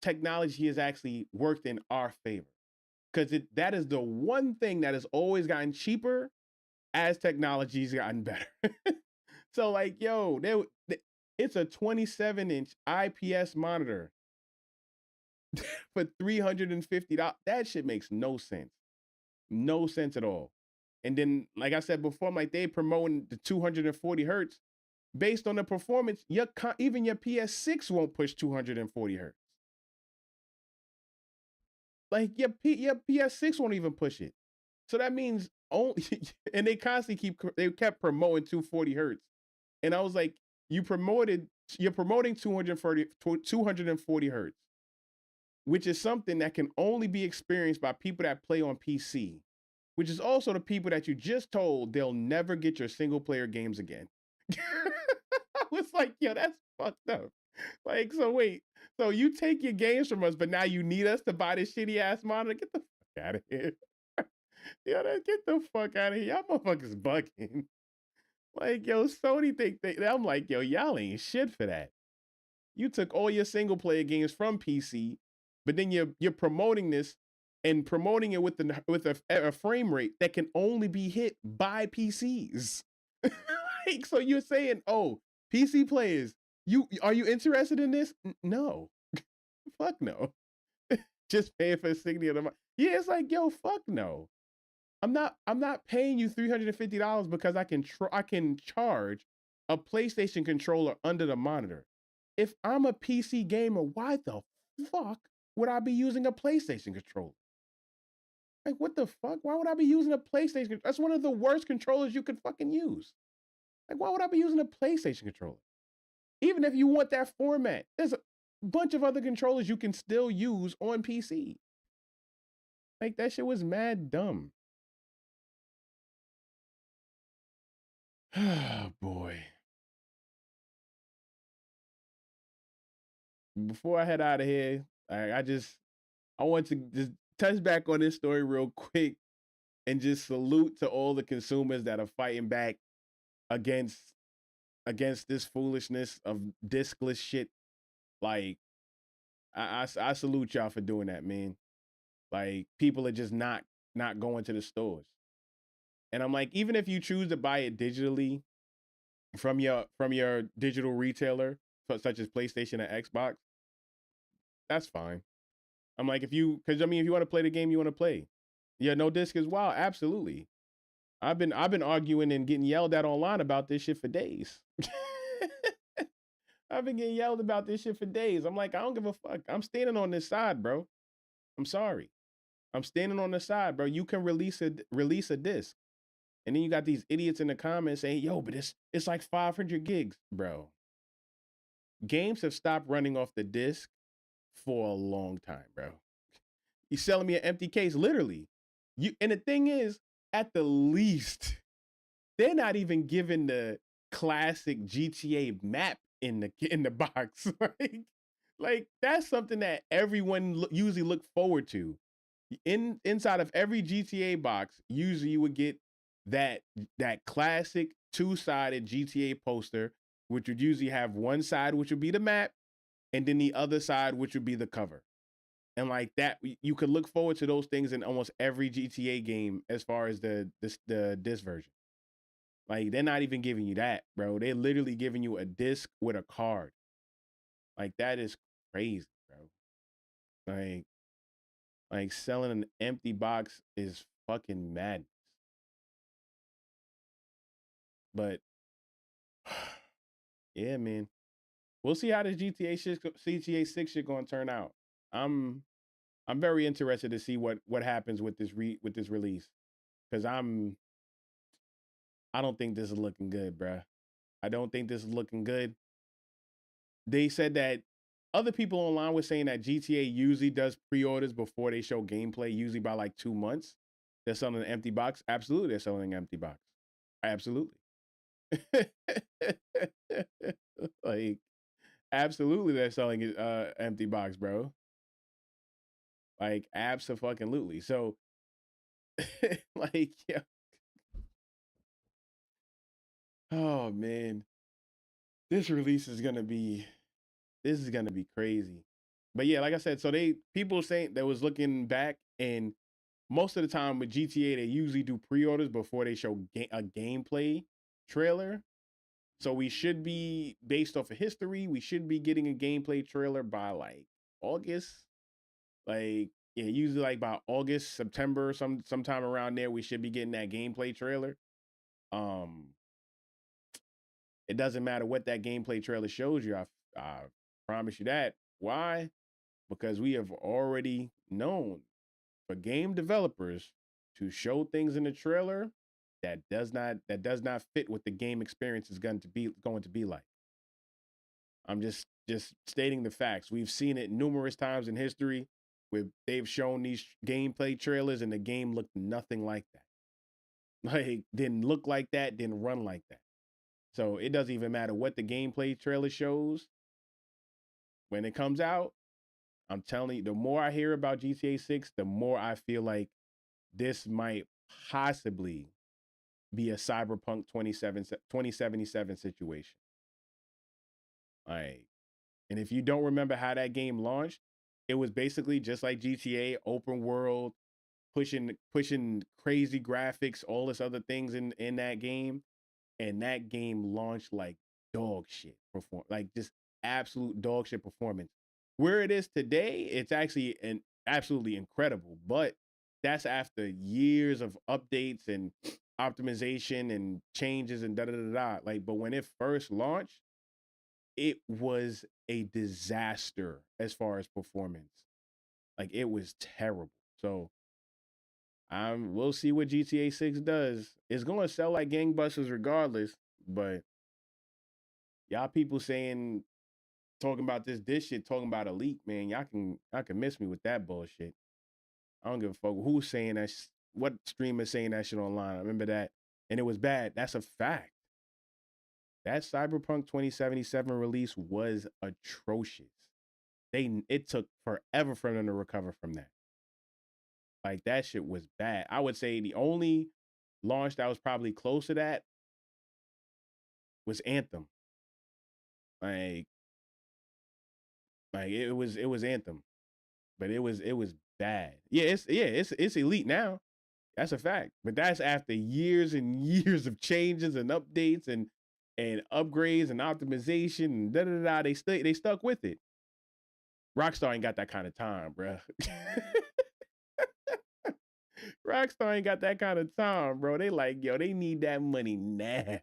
technology has actually worked in our favor. Because that is the one thing that has always gotten cheaper as technology's gotten better. So like, yo, it's a 27-inch IPS monitor for $350. That shit makes no sense. No sense at all. And then, like I said before, I'm like, they promoting the 240 hertz based on the performance. Even your PS6 won't push 240 hertz. Like your PS6 won't even push it. So that means only, and they constantly they kept promoting 240 hertz. And I was like, you're promoting 240 hertz, which is something that can only be experienced by people that play on PC, which is also the people that you just told they'll never get your single player games again. I was like, yo, that's fucked up. Like, so wait, so you take your games from us, but now you need us to buy this shitty ass monitor? Get the fuck out of here. Yo, get the fuck out of here. Y'all motherfuckers bugging. Like, yo, Sony I'm like, yo, y'all ain't shit for that. You took all your single player games from PC, but then you're promoting this and promoting it with a frame rate that can only be hit by PCs. Like, so you're saying, oh, PC players, are you interested in this? No. Fuck no. Just paying for a signature. Yeah, it's like, yo, fuck no. I'm not paying you $350 because I can charge a PlayStation controller under the monitor. If I'm a PC gamer, why the fuck would I be using a PlayStation controller? Like, what the fuck? Why would I be using a PlayStation? That's one of the worst controllers you could fucking use. Like, why would I be using a PlayStation controller? Even if you want that format, there's a bunch of other controllers you can still use on PC. Like, that shit was mad dumb. Oh, boy. Before I head out of here, I want to just touch back on this story real quick and just salute to all the consumers that are fighting back against this foolishness of diskless shit. Like, I salute y'all for doing that, man. Like, people are just not going to the stores. And I'm like, even if you choose to buy it digitally from your digital retailer, such as PlayStation and Xbox, that's fine. I'm like, because I mean, if you want to play the game, you want to play. Yeah, no disc is wild. Absolutely. I've been arguing and getting yelled at online about this shit for days. I've been getting yelled about this shit for days. I'm like, I don't give a fuck. I'm standing on this side, bro. I'm sorry. I'm standing on the side, bro. You can release a disc. And then you got these idiots in the comments saying, yo, but it's like 500 gigs, bro. Games have stopped running off the disc for a long time, bro. You're selling me an empty case, literally. And the thing is, at the least, they're not even giving the classic GTA map in the box. like that's something that everyone usually look forward to. Inside of every GTA box, usually you would get that classic two-sided GTA poster, which would usually have one side which would be the map, and then the other side which would be the cover. And like that, you could look forward to those things in almost every GTA game as far as the disc version. Like they're not even giving you that, bro. They're literally giving you a disc with a card. Like that is crazy, bro. Like selling an empty box is fucking madness. But yeah, man. We'll see how the GTA 6 shit gonna turn out. I'm very interested to see what happens with this release. Cause I don't think this is looking good, bruh. I don't think this is looking good. They said that other people online were saying that GTA usually does pre-orders before they show gameplay, usually by like 2 months. They're selling an empty box. Absolutely, they're selling an empty box. Absolutely. Like, absolutely, they're selling an empty box, bro. Like, abso-fucking-lutely. So, like, yeah. Oh man, this release is gonna be crazy. But yeah, like I said, so people saying that was looking back, and most of the time with GTA, they usually do pre-orders before they show a gameplay trailer. So we should be, based off of history, we should be getting a gameplay trailer by like August. Like, yeah, usually like by August, September, sometime around there, we should be getting that gameplay trailer. It doesn't matter what that gameplay trailer shows you. I promise you that. Why? Because we have already known for game developers to show things in the trailer that does not fit what the game experience is going to be like. I'm just stating the facts. We've seen it numerous times in history where they've shown these gameplay trailers and the game looked nothing like that. Like, didn't look like that, didn't run like that. So it doesn't even matter what the gameplay trailer shows. When it comes out, I'm telling you, the more I hear about GTA 6, the more I feel like this might possibly be a Cyberpunk 2077 situation. Like, and if you don't remember how that game launched, it was basically just like GTA, open world, pushing crazy graphics, all this other things in that game. And that game launched like dog shit like just absolute dog shit performance. Where it is today, it's actually absolutely incredible, but that's after years of updates and optimization and changes and da da da da. Like, but when it first launched, it was a disaster as far as performance. Like, it was terrible. So we'll see what GTA 6 does. It's going to sell like gangbusters regardless, but y'all people talking about this shit, talking about a leak, man. Y'all can miss me with that bullshit. I don't give a fuck who's saying that. What streamer saying that shit online? I remember that, and it was bad. That's a fact. That Cyberpunk 2077 release was atrocious. It took forever for them to recover from that. Like, that shit was bad. I would say the only launch that was probably close to that was Anthem. Like it was Anthem, but it was bad. Yeah, it's elite now. That's a fact. But that's after years and years of changes and updates and and upgrades and optimization and da da da. They stuck with it. Rockstar ain't got that kind of time, bro. Rockstar ain't got that kind of time, bro. They like, yo, they need that money now.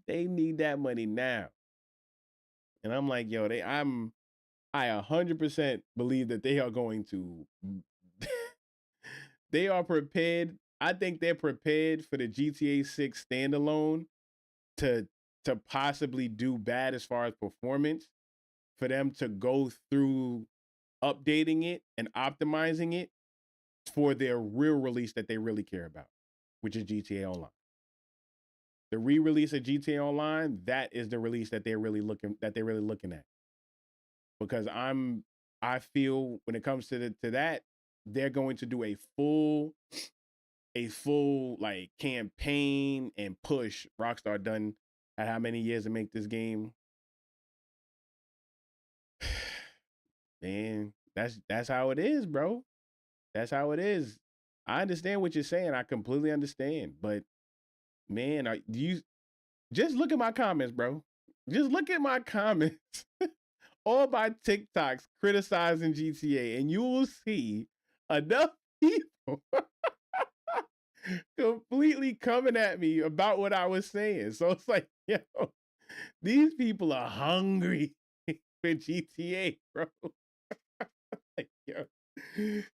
They need that money now. And I'm like, yo, I 100% believe that they are going to they are prepared. I think they're prepared for the GTA 6 standalone to possibly do bad as far as performance, for them to go through updating it and optimizing it for their real release that they really care about, which is GTA Online. The re-release of GTA Online, that is the release that they're really looking at. Because I feel when it comes to that, they're going to do a full like campaign and push. Rockstar done at how many years to make this game? Man, that's how it is, bro. That's how it is. I understand what you're saying. I completely understand. But man, do you just look at my comments, bro? Just look at my comments. All my TikToks criticizing GTA, and you will see enough people completely coming at me about what I was saying. So it's like, yo, these people are hungry for GTA, bro. Like, yo,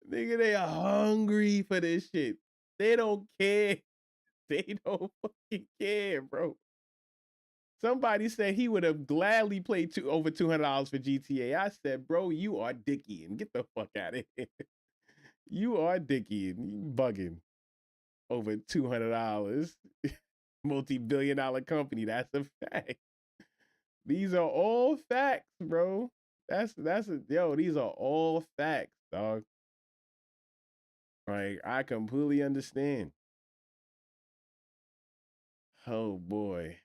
nigga, they are hungry for this shit. They don't care. They don't fucking care, bro. Somebody said he would have gladly paid over $200 for GTA. I said, bro, you are dicky and get the fuck out of here. You are dicky and you bugging over $200. Multi-billion-dollar company. That's a fact. These are all facts, bro. Yo, these are all facts, dog. Like, I completely understand. Oh boy.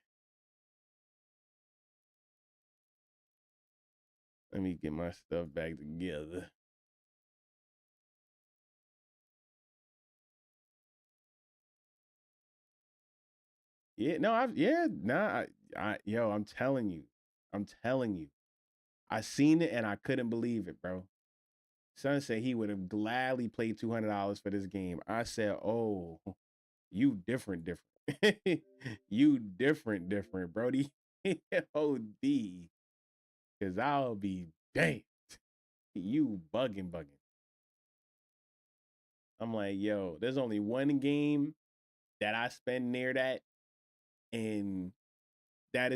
Let me get my stuff back together. Yeah, no, yo, I'm telling you. I seen it and I couldn't believe it, bro. Son said he would have gladly paid $200 for this game. I said, oh, you different. You different, Brody. OD. Cause I'll be damned. You bugging. I'm like, yo, there's only one game that I spend near that, and that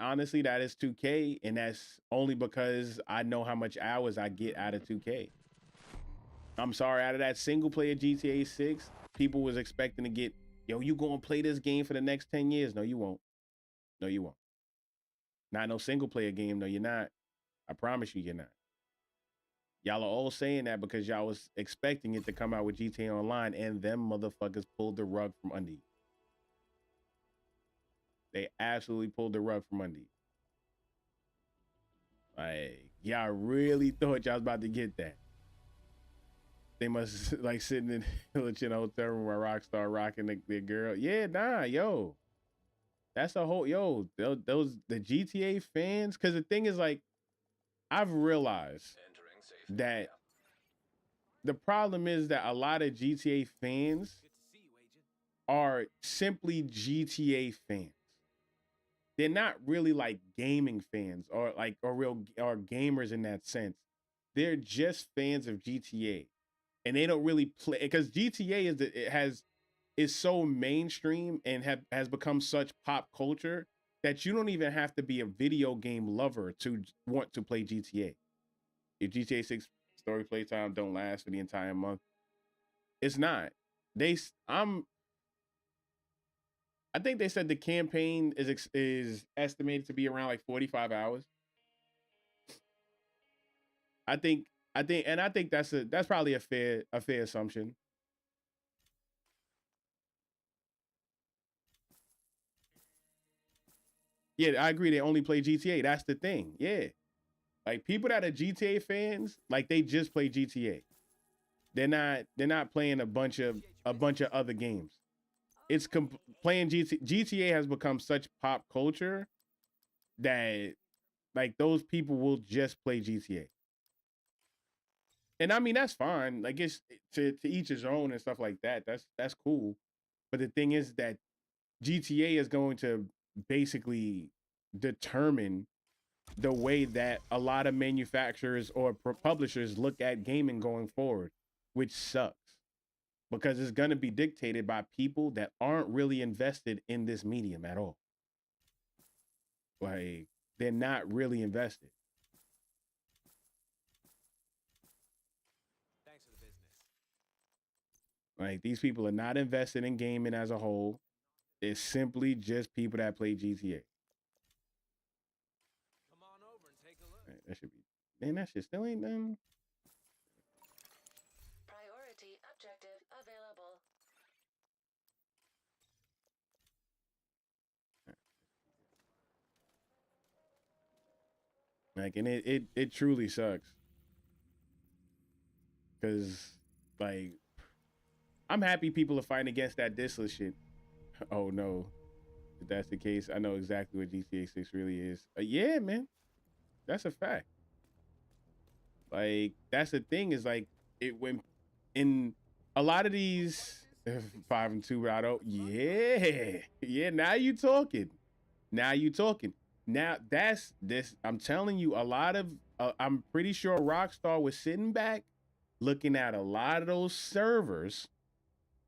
honestly, that is 2K, and that's only because I know how much hours I get out of 2K. I'm sorry, out of that single player GTA 6, people was expecting to get, yo, you gonna play this game for the next 10 years? No, you won't. No, you won't. Not no single player game. No, you're not. I promise you, you're not. Y'all are all saying that because y'all was expecting it to come out with GTA Online, and them motherfuckers pulled the rug from under you. They absolutely pulled the rug from under you. Like, y'all really thought y'all was about to get that. They must like sitting in a hotel room where Rockstar rocking their girl. Yeah, nah, yo. That's a whole, yo, those the GTA fans. Cause the thing is, like, I've realized that the problem is that a lot of GTA fans are simply GTA fans. They're not really like gaming fans or gamers in that sense. They're just fans of GTA, and they don't really play because GTA is so mainstream and has become such pop culture that you don't even have to be a video game lover to want to play GTA. If GTA 6 story playtime don't last for the entire month, it's not. I think they said the campaign is estimated to be around like 45 hours. I think I think that's probably a fair assumption. Yeah, I agree. They only play GTA. That's the thing. Yeah, like people that are GTA fans, like they just play GTA. They're not playing a bunch of other games. it's playing GTA has become such pop culture that like those people will just play GTA. And I mean that's fine. Like it's to each his own and stuff like that. That's cool. But the thing is that GTA is going to basically determine the way that a lot of manufacturers or publishers look at gaming going forward, which sucks because it's going to be dictated by people that aren't really invested in this medium at all. Like they're not really invested. Like these people are not invested in gaming as a whole. It's simply just people that play GTA. Right, that should be. Man, that shit still ain't done. Priority objective available. Like, and it truly sucks because, like, I'm happy people are fighting against that dissless shit. Oh no, if that's the case, I know exactly what GTA 6 really is. Yeah, man, that's a fact. Like, that's the thing is like it when in a lot of these 5 and 2 Rado, yeah, yeah. Now you talking. Now you talking. Now that's this. I'm telling you, a lot of I'm pretty sure Rockstar was sitting back, looking at a lot of those servers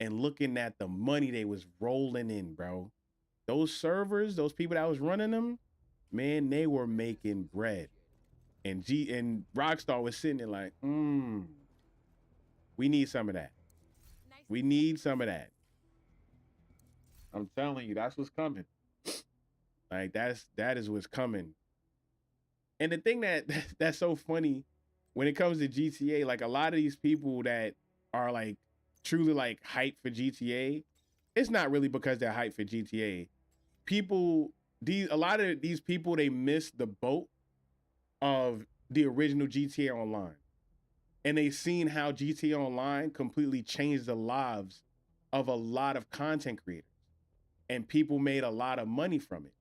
and looking at the money they was rolling in, bro. Those servers, those people that was running them, man, they were making bread. And Rockstar was sitting there like, we need some of that. We need some of that. I'm telling you, that's what's coming. Like that is what's coming. And the thing that that's so funny when it comes to GTA, like a lot of these people that are like truly like hyped for GTA, it's not really because they're hyped for GTA. People, a lot of these people, they miss the boat of the original GTA Online, and they seen how GTA Online completely changed the lives of a lot of content creators, and people made a lot of money from it.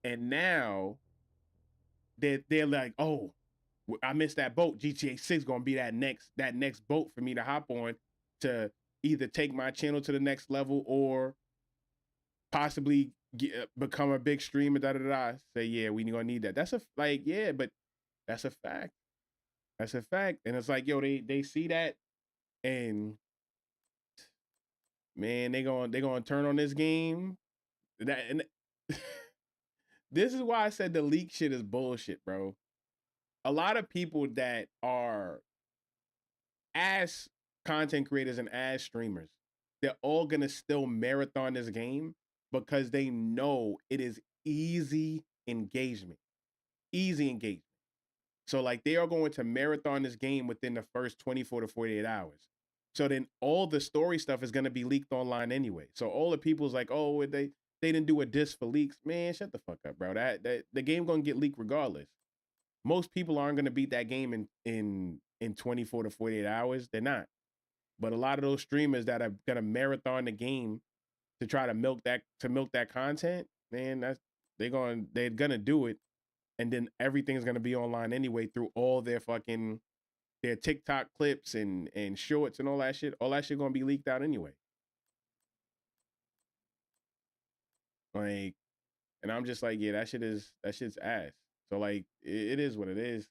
And now they're like, oh, I missed that boat. GTA 6 gonna be that next boat for me to hop on to either take my channel to the next level or possibly become a big streamer. Da da da. Say yeah, we gonna need that. That's a like yeah, but that's a fact. That's a fact. And it's like yo, they see that and man, they gonna turn on this game. That and this is why I said the leak shit is bullshit, bro. A lot of people that are as content creators and as streamers, they're all gonna still marathon this game because they know it is easy engagement. Easy engagement. So like they are going to marathon this game within the first 24 to 48 hours. So then all the story stuff is gonna be leaked online anyway. So all the people's like, oh, they didn't do a disc for leaks. Man, shut the fuck up, bro. That the game gonna get leaked regardless. Most people aren't gonna beat that game in 24 to 48 hours. They're not. But a lot of those streamers that are gonna marathon the game to try to milk that content, man, they're gonna do it, and then everything's gonna be online anyway through all their TikTok clips and shorts and all that shit. All that shit gonna be leaked out anyway. Like, and I'm just like, yeah, that shit's ass. So like, it is what it is.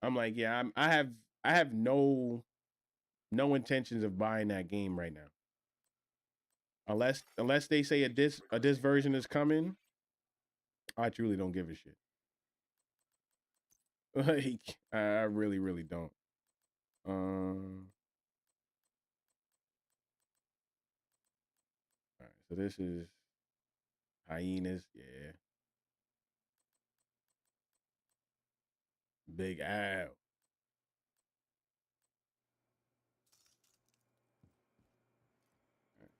I'm like, yeah, I have no intentions of buying that game right now. Unless they say a this version is coming, I truly don't give a shit. Like I really really don't. Um, all right, so this is hyenas. Yeah, Big Al. All right,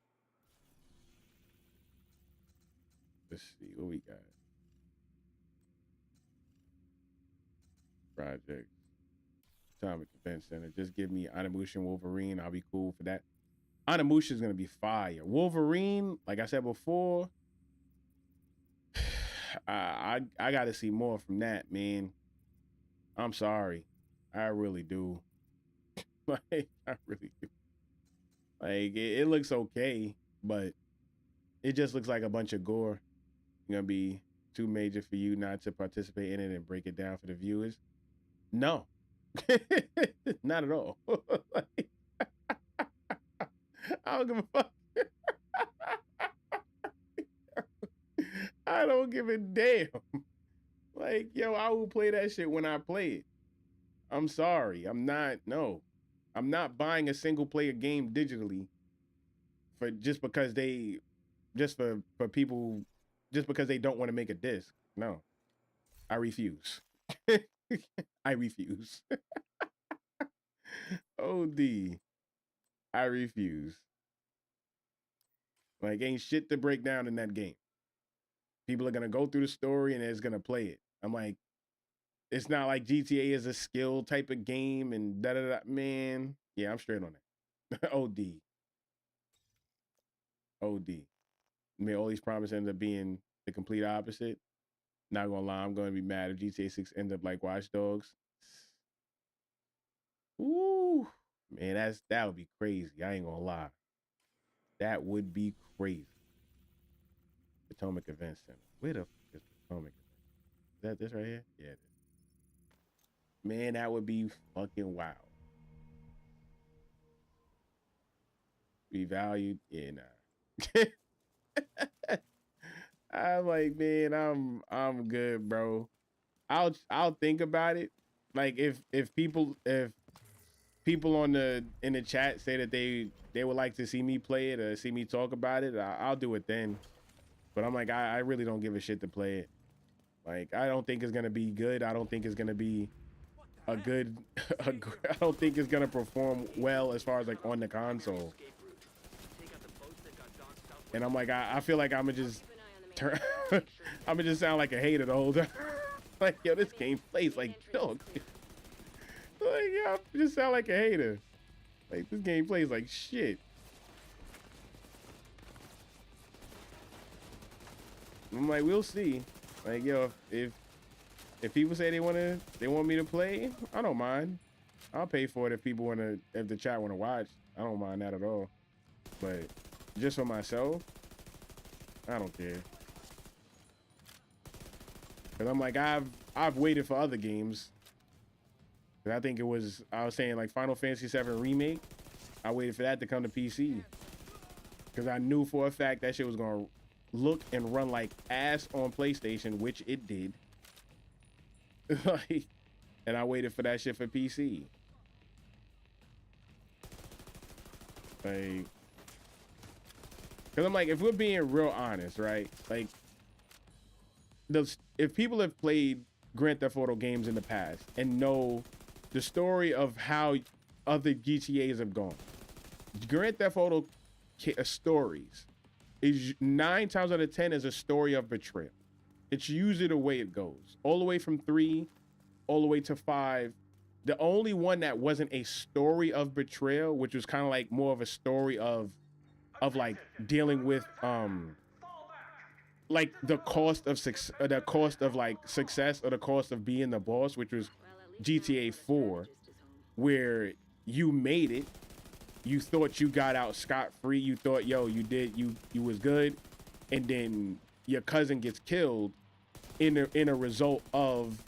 let's see what we got. Project Atomic Defense Center. Just give me Animution Wolverine. I'll be cool for that. Onimusha is gonna be fire. Wolverine, like I said before, I got to see more from that, man. I'm sorry, I really do. Like I really do. Like it looks okay, but it just looks like a bunch of gore. Gonna be too major for you not to participate in it and break it down for the viewers. No, not at all. Like, I don't give a fuck. I don't give a damn. Like, yo, I will play that shit when I play it. I'm sorry. I'm not, no. I'm not buying a single player game digitally for just because they just for people just because they don't want to make a disc. No. I refuse. I refuse. OD. I refuse. Like ain't shit to break down in that game. People are gonna go through the story and it's gonna play it. I'm like, it's not like GTA is a skill type of game and da da da. Man, yeah, I'm straight on that. OD. OD. I mean, all these promises end up being the complete opposite. Not gonna lie, I'm gonna be mad if GTA 6 end up like Watch Dogs. Ooh, man, that would be crazy. I ain't gonna lie. That would be crazy. Potomac Event Center. Where the fuck is Potomac? Is that this right here? Yeah, it is. Man, that would be fucking wild. Be valued? Yeah, nah. I'm like, man, I'm good, bro. I'll think about it. Like if people on the in the chat say that they would like to see me play it or see me talk about it, I'll do it then. But I'm like, I really don't give a shit to play it. Like, I don't think it's gonna be good. I don't think it's gonna be a good. I don't think it's gonna perform well as far as like on the console. And I'm like, I feel like I'm gonna just turn. I'm gonna just sound like a hater the whole time. Like, yo, this game plays like dog. Like, yeah, I just sound like a hater. Like, this game plays like shit. I'm like, we'll see. Like, yo, if people say they want me to play, I don't mind. I'll pay for it if the chat wanna watch. I don't mind that at all. But just for myself, I don't care. Cause I'm like, I've waited for other games. Cause I think I was saying like Final Fantasy VII Remake. I waited for that to come to PC. Cause I knew for a fact that shit was gonna look and run like ass on PlayStation, which it did. Like, and I waited for that shit for PC. Like, cause I'm like, if we're being real honest, right? Like, if people have played Grand Theft Auto games in the past and know the story of how other GTAs have gone, Grand Theft Auto stories is 9 times out of 10 is a story of betrayal. It's usually the way it goes, all the way from 3, all the way to 5. The only one that wasn't a story of betrayal, which was kind of like more of a story of like dealing with like the cost of like success or the cost of being the boss, which was GTA 4, where you made it, you thought you got out scot-free, you thought, yo, you was good, and then your cousin gets killed in a result of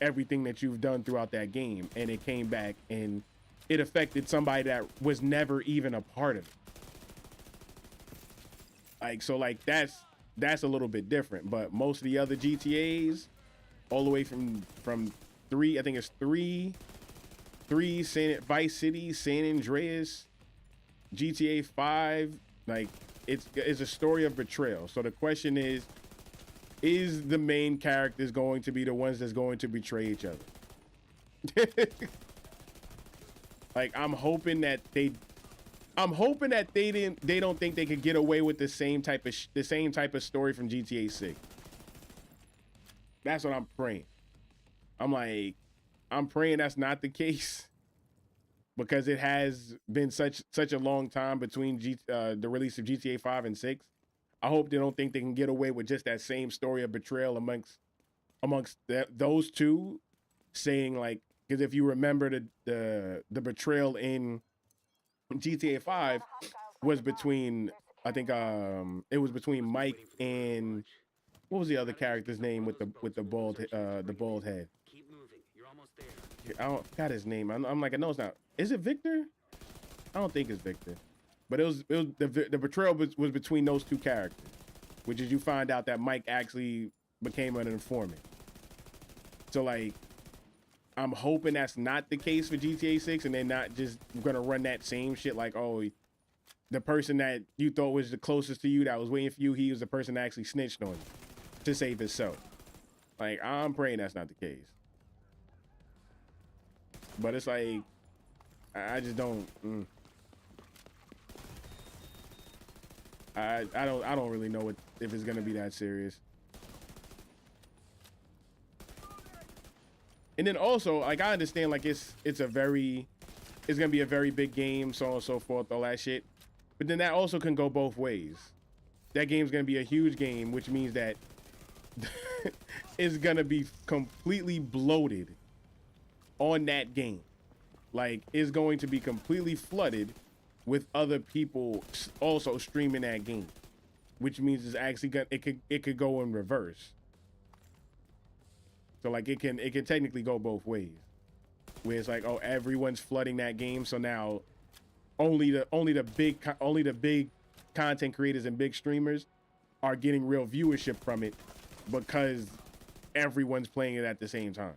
everything that you've done throughout that game, and it came back and it affected somebody that was never even a part of it. Like, so like that's a little bit different, but most of the other GTAs, all the way from 3, I think it's 3, Vice City, San Andreas, GTA 5, like it's a story of betrayal. So the question is the main characters going to be the ones that's going to betray each other? Like, I'm hoping that they don't think they could get away with the same type of story from GTA 6. That's what I'm praying. I'm praying that's not the case. because it has been such a long time between the release of GTA 5 and 6. I hope they don't think they can get away with just that same story of betrayal amongst those two, saying like, because if you remember the betrayal in GTA 5 was between, I think it was between Mike and what was the other character's name with the bald head? Keep moving. You're almost there. I don't got his name. I'm like, I know it's not. Is it Victor? I don't think it's Victor. But it was the betrayal was between those two characters, which is you find out that Mike actually became an informant. So like, I'm hoping that's not the case for GTA 6, and they're not just gonna run that same shit like, oh, the person that you thought was the closest to you that was waiting for you, he was the person that actually snitched on you to save himself. Like, I'm praying that's not the case. But it's like, I just don't. I don't really know if it's gonna be that serious. And then also, like, I understand, like, it's gonna be a very big game, so on and so forth, all that shit. But then that also can go both ways. That game's gonna be a huge game, which means that it's gonna be completely bloated on that game. Like, it's going to be completely flooded with other people also streaming that game, which means it's actually it could go in reverse. So like, it can technically go both ways, where it's like, oh, everyone's flooding that game, so now only the big content creators and big streamers are getting real viewership from it because everyone's playing it at the same time.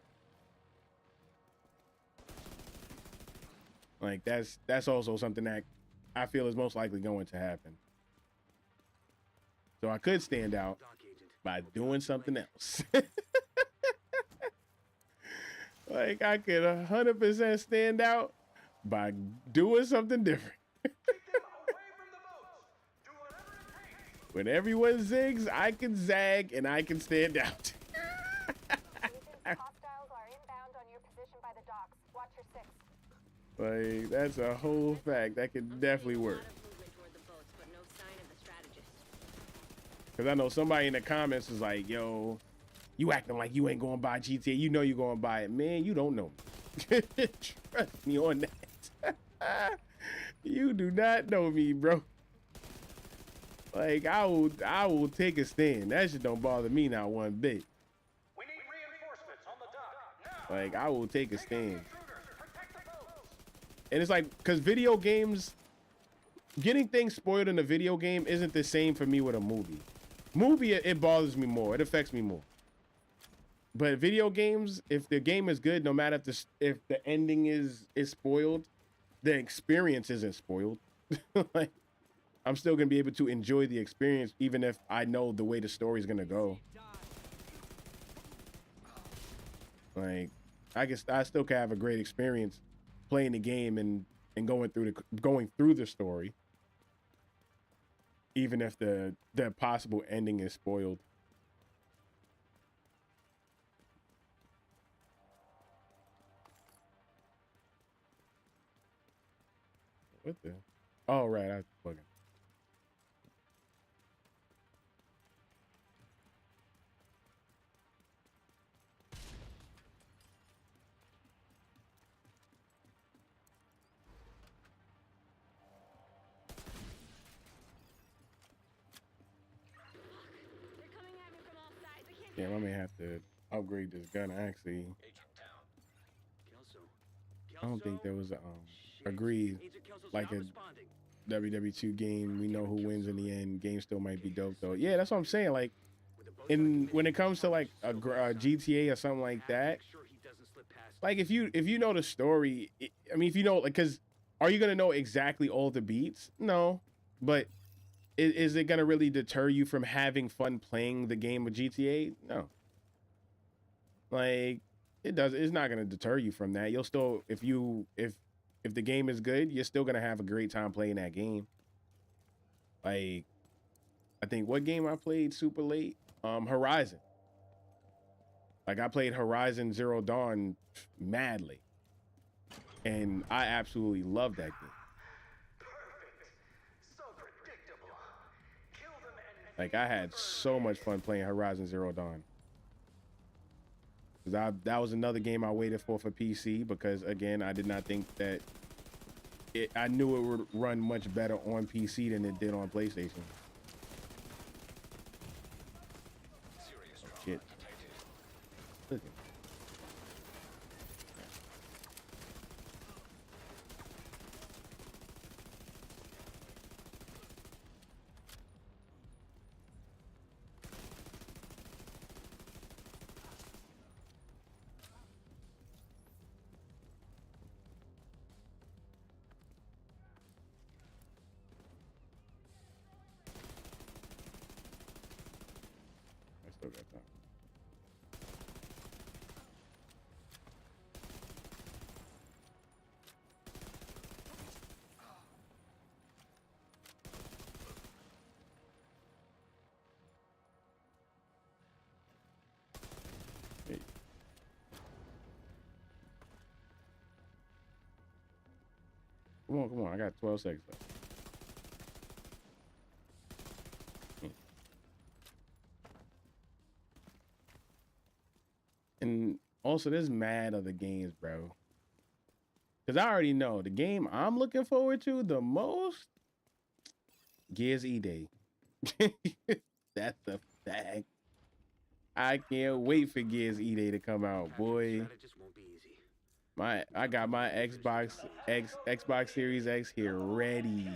Like, that's also something that I feel is most likely going to happen. So I could stand out by doing something else. Like, I could 100% stand out by doing something different. When everyone zigs, I can zag and I can stand out. Hostiles are inbound on your position by the docks. Watch your six. Like, that's a whole fact. That could definitely work. Because I know somebody in the comments is like, yo, you acting like you ain't going to buy GTA. You know you're going to buy it. Man, you don't know me. Trust me on that. You do not know me, bro. Like, I will take a stand. That shit don't bother me not one bit. We need reinforcements on the dock. Now. Like, I will take a stand. And it's like, because video games, getting things spoiled in a video game isn't the same for me with a movie. Movie, it bothers me more. It affects me more. But video games, if the game is good, no matter if the ending is spoiled, the experience isn't spoiled. Like, I'm still gonna be able to enjoy the experience, even if I know the way the story's gonna go. Like, I still can have a great experience playing the game and going through the story, even if the possible ending is spoiled. What the? Oh, right, I was fucking. Damn, I may have to upgrade this gun. Actually, I don't think there was a agreed like a WW2 game. We know who wins in the end. Game still might be dope though. Yeah, that's what I'm saying. Like, when it comes to like a GTA or something like that, like if you know the story, I mean, if you know, like, because are you gonna know exactly all the beats? No, but is it gonna really deter you from having fun playing the game of GTA? No. Like, it's not gonna deter you from that. You'll still, if the game is good, you're still gonna have a great time playing that game. Like, I think what game I played super late? Horizon. Like, I played Horizon Zero Dawn madly. And I absolutely love that game. Perfect. So predictable. Kill them and Like, I had so much fun playing Horizon Zero Dawn. That was another game I waited for PC because, again, I did not think that I knew it would run much better on PC than it did on PlayStation. Oh, shit. Look at I still got time. Hey. Come on. I got 12 seconds left. And also, there's mad other games, bro. Because I already know the game I'm looking forward to the most, Gears E-Day. That's a fact. I can't wait for Gears E-Day to come out, boy. I got my Xbox Series X here ready.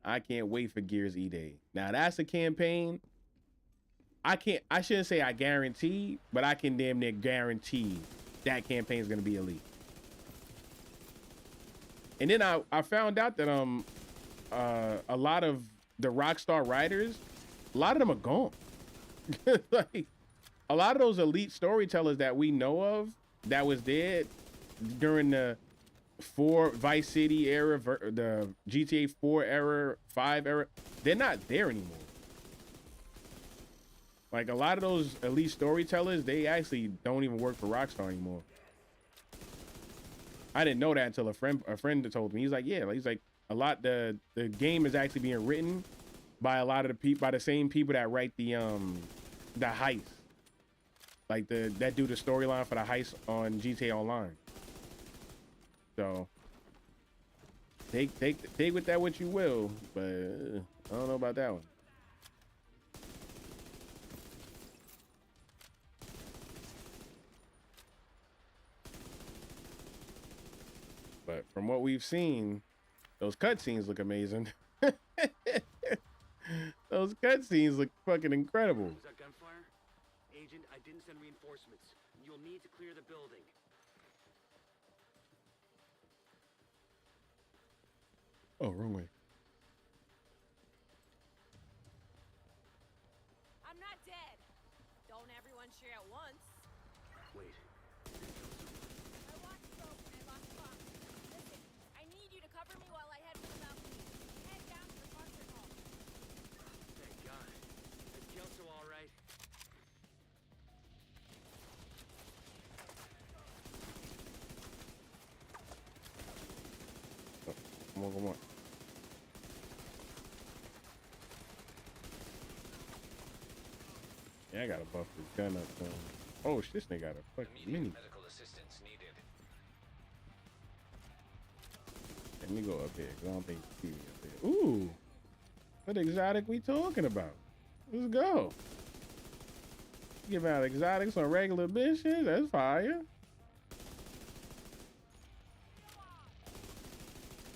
I can't wait for Gears E-Day. Now that's a campaign. I shouldn't say I guarantee, but I can damn near guarantee that campaign is gonna be elite. And then I found out that a lot of the Rockstar writers, a lot of them are gone. Like, a lot of those elite storytellers that we know of that was dead during the Vice City era, the GTA 4 era, 5 era, they're not there anymore. Like, a lot of those elite storytellers, they actually don't even work for Rockstar anymore. I didn't know that until a friend told me. He's like, yeah, he's like, a lot the game is actually being written by a lot of the people, by the same people that write the heist, like that do the storyline for the heist on GTA Online. So take with that what you will, but I don't know about that one. But from what we've seen, those cutscenes look amazing. Those cutscenes look fucking incredible. Was that gunfire? Agent, I didn't send reinforcements. You'll need to clear the building. Oh, wrong way. I'm not dead. Don't everyone cheer at once. Wait. I watched smoke and I lost Fox. Listen, I need you to cover me while I head for the balcony. Head down to the concert hall. Thank God. Is Kelso all right? Oh, come on. Yeah, I gotta buff this gun up. Oh, this nigga got a fucking mini. medical assistance needed. Let me go up here, because I don't think you see me up there. Ooh, what exotic we talking about? Let's go. Give out exotics on regular bitches. That's fire.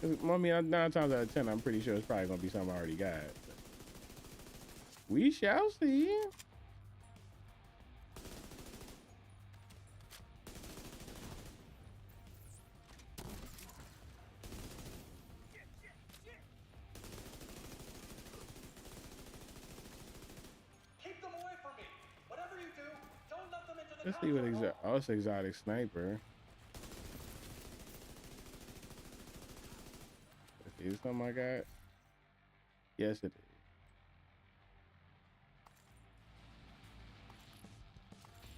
I mean, 9 times out of 10, I'm pretty sure it's probably gonna be something I already got. We shall see. Keep them away from me. Whatever you do, don't let them into the Let's see what concert hall. it's exotic sniper. Let's see, is something I got? Yes, it is.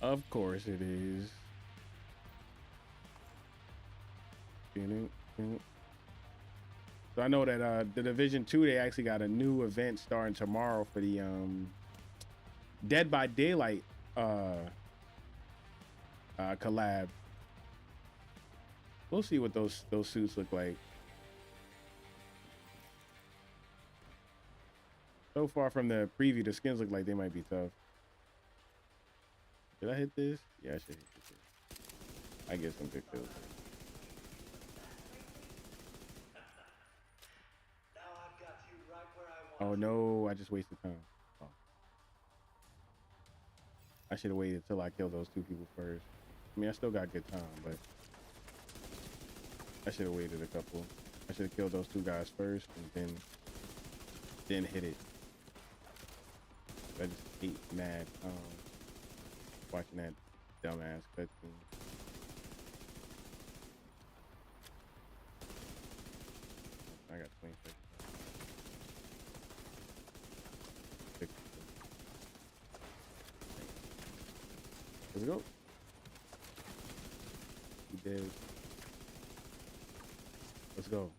Of course it is. So I know that the Division 2, they actually got a new event starting tomorrow for the Dead by Daylight collab. We'll see what those suits look like. So far from the preview, the skins look like they might be tough. Did I hit this? Yeah, I should hit this. I get some good kills. Now I've got you right where I want Oh no, I just wasted time. Oh. I should have waited till I killed those two people first. I mean, I still got good time, but I should have waited a couple. I should have killed those two guys first and then hit it. I just hate mad watching that dumbass cutscene. I got 20 seconds. Let's go. He did. Let's go.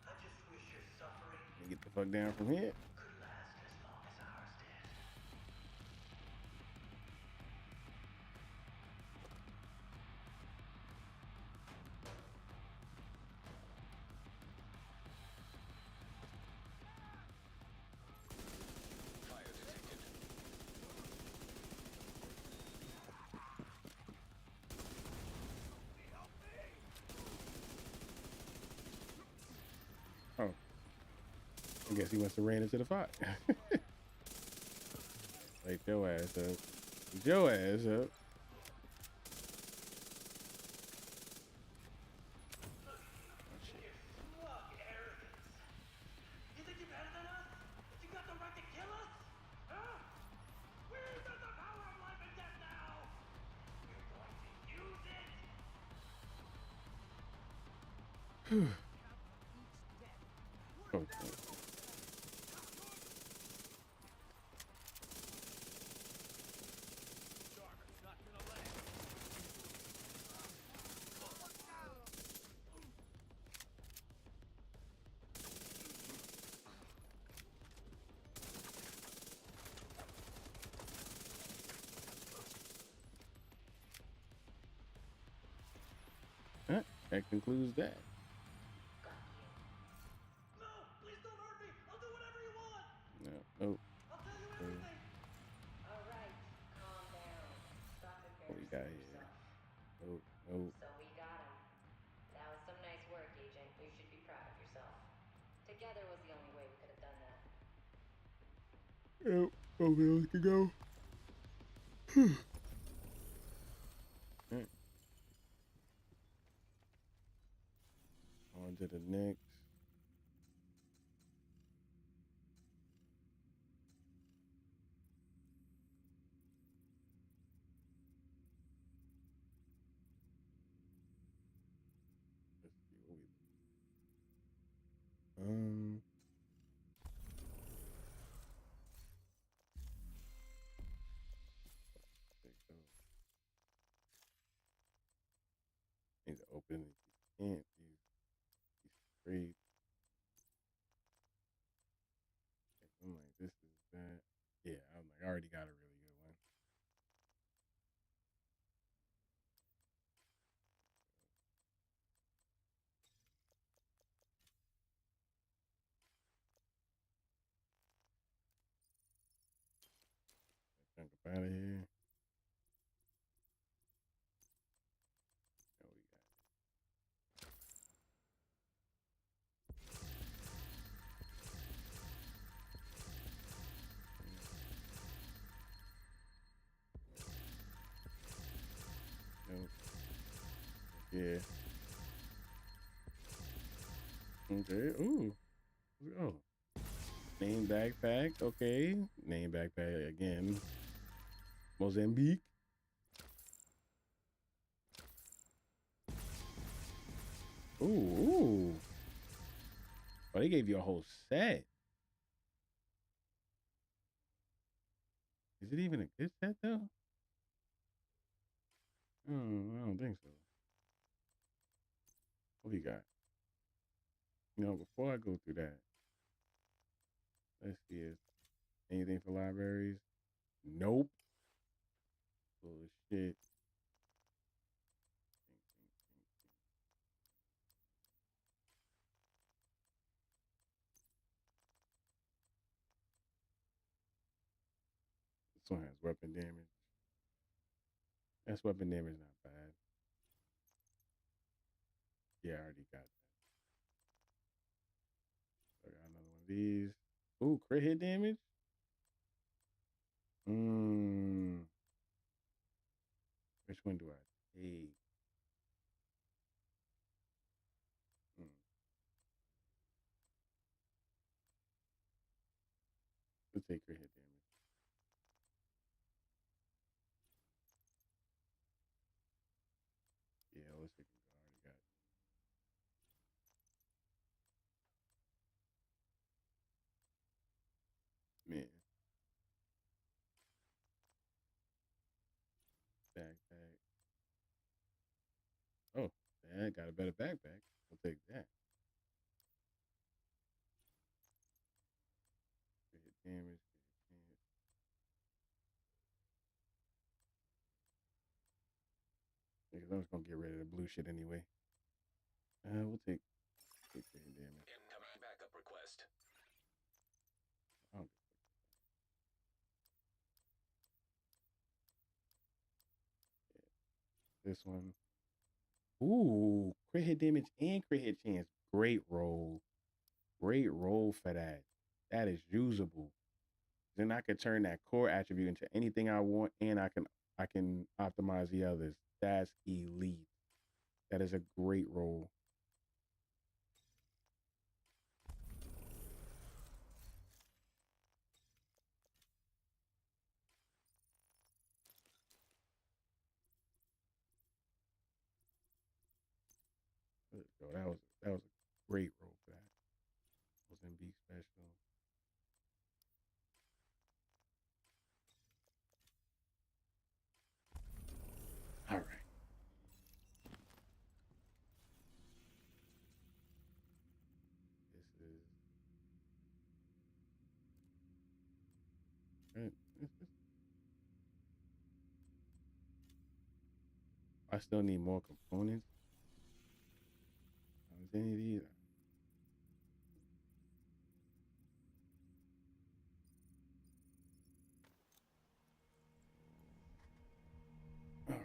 I just wish your suffering Let me get the fuck down from here. could last as long as ours did. Oh. I guess he must have ran into the fire. Like your ass up. Your ass up. Smug arrogance. You think you're better than us? That you got the right to kill us? Huh? We've got the power of life and death now! We're going to use it! Okay. That concludes that. No! Please don't hurt me! I'll do whatever you want! No. Oh, I'll tell you everything! All right, calm down. Stop what we embarrassing got here? yourself. Oh, oh. So we got him. That was some nice work, Agent. You should be proud of yourself. Together was the only way we could have done that. Oh, okay, let's go. Alright. On to the next. Let's see what we there you go. Need to open it. You can't use these trades. I'm like, this is that. Yeah, I'm like, I already got a really good one. Chunk up out of here. Oh, we got it. Nope. Yeah. Okay. Ooh. Oh. Name backpack. Okay. Name backpack again. Mozambique. Ooh. Ooh. Oh, they gave you a whole set. Is it even a good set though? I don't think so. What we got? You know, before I go through that, let's see. Is anything for libraries? Nope. Bullshit. This one has weapon damage. That's weapon damage, not bad. Yeah, I already got that. So I got another one of these. Ooh, crit hit damage? Mmm. Which one do I take? Mm. Let's take crit hit damage. Yeah, let's take I already got. Man. Backpack. Oh, I got a better backpack. I'll take that. Crit hit damage. Crit hit damage. Because I'm just gonna get rid of the blue shit anyway. We'll take crit hit damage. Incoming backup request. I don't yeah. This one. Ooh, crit hit damage and crit hit chance. Great roll. Great roll for that. That is usable. Then I can turn that core attribute into anything I want, and I can optimize the others. That's elite. That is a great roll. Let's go. That was a great roll for that. Mozambique special. All right. This is I still need more components. Is any of these? All right.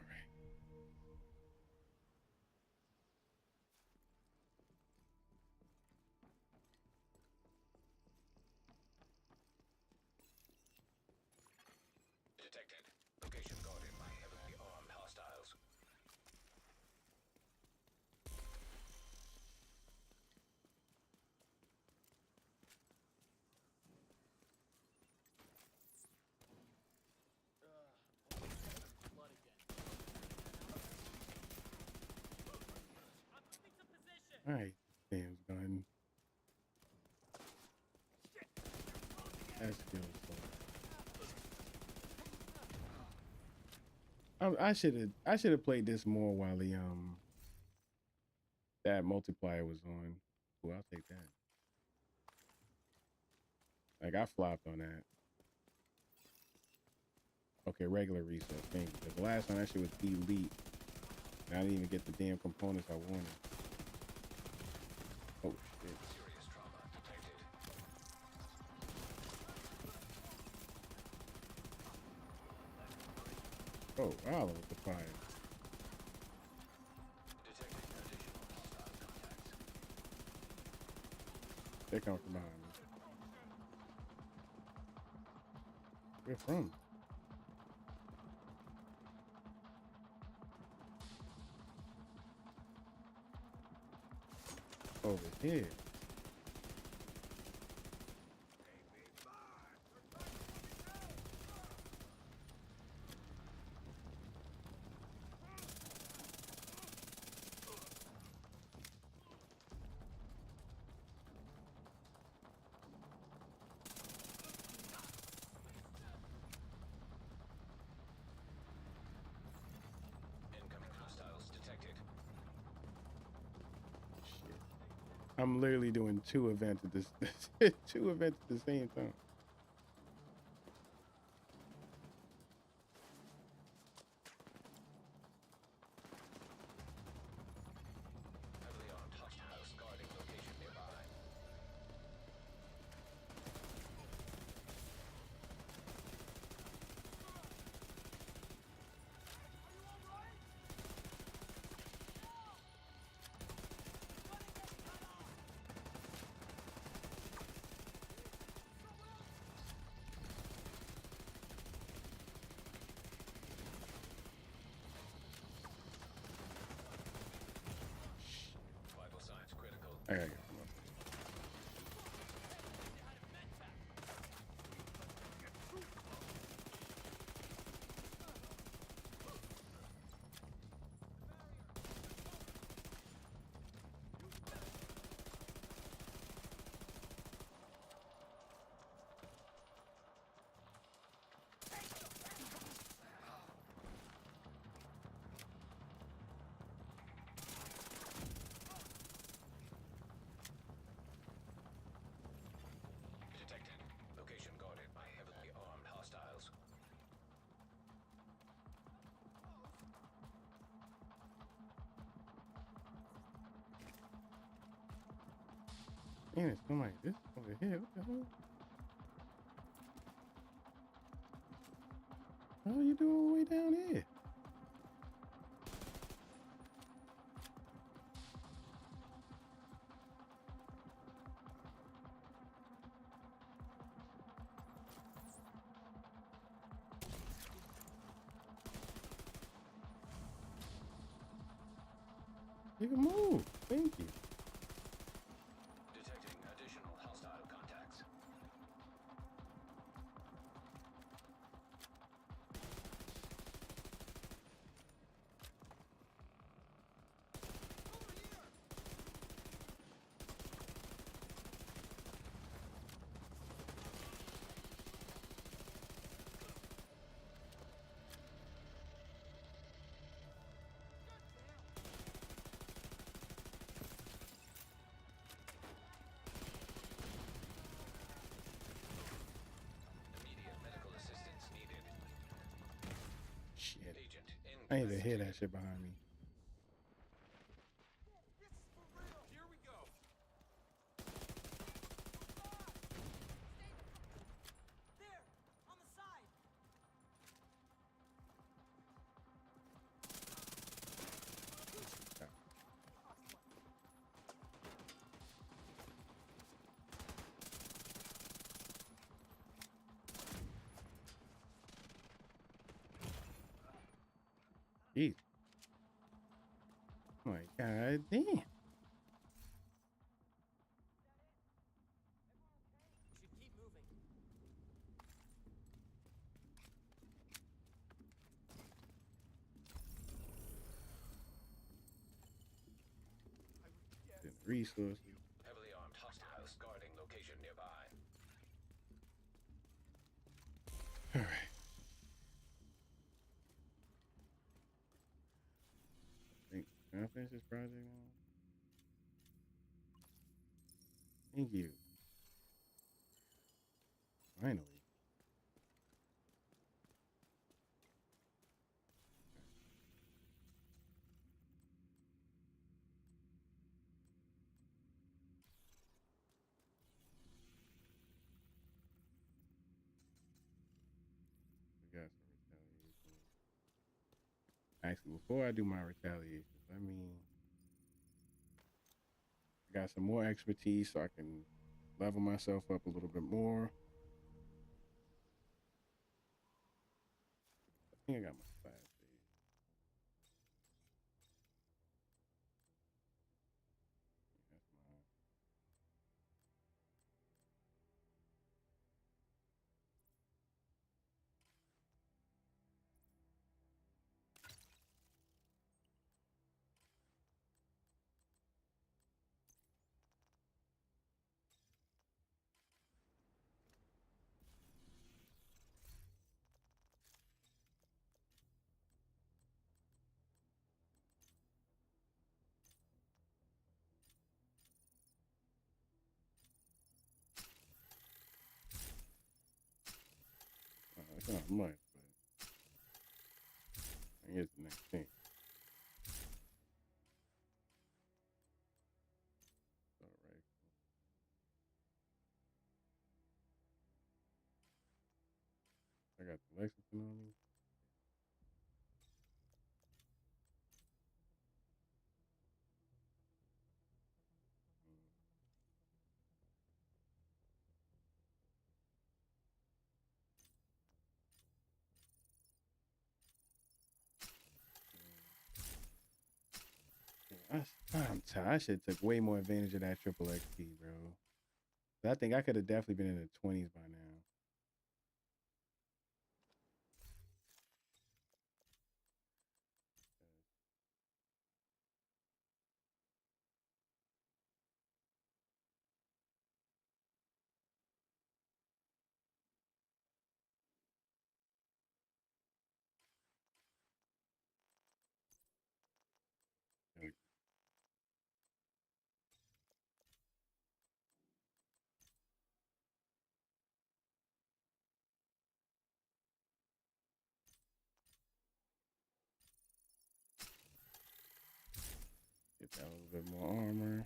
Detected. Location guarded by heavily armed hostiles. Blood again. I'm moving to position. All right. Damn gun. That's good. I should have played this more while the that multiplier was on. Ooh, I'll take that. Like I flopped on that. Okay, regular reset. Thank you. Because the last time that shit was elite. And I didn't even get the damn components I wanted. Oh shit. Serious trauma detected. Oh, wow, with the fire. Detected additional hostile contacts. They come from behind me. Where from? Over here. Incoming hostiles detected. I'm literally doing two events at this two events at the same time. Heavily armed hostiles guarding location nearby. Vital signs critical. I gotta get some up. Detected. Location guarded by heavily armed hostiles. Man, it's something like this over here. What the hell? What are you doing all the way down here? You can move. Thank you. Detecting additional hostile contacts. Immediate medical assistance needed. Shit. Agent in. I need to hear that shit behind me. Here we go. There, on the side. Jeez. Oh my god damn. We should keep moving. Resources. Heavily armed hostiles guarding location nearby. Alright. Can I finish this project now? Thank you. Finally. We got some retaliation. Actually, before I do my retaliation, let me. I got some more expertise so I can level myself up a little bit more. I think I got my class saved. That's mine. not much, but here's the next thing. All right. I got the Lexington on me. I'm tired. I should took way more advantage of that triple XP, bro. But I think I could have definitely been in the 20s by now. Get that little bit more armor.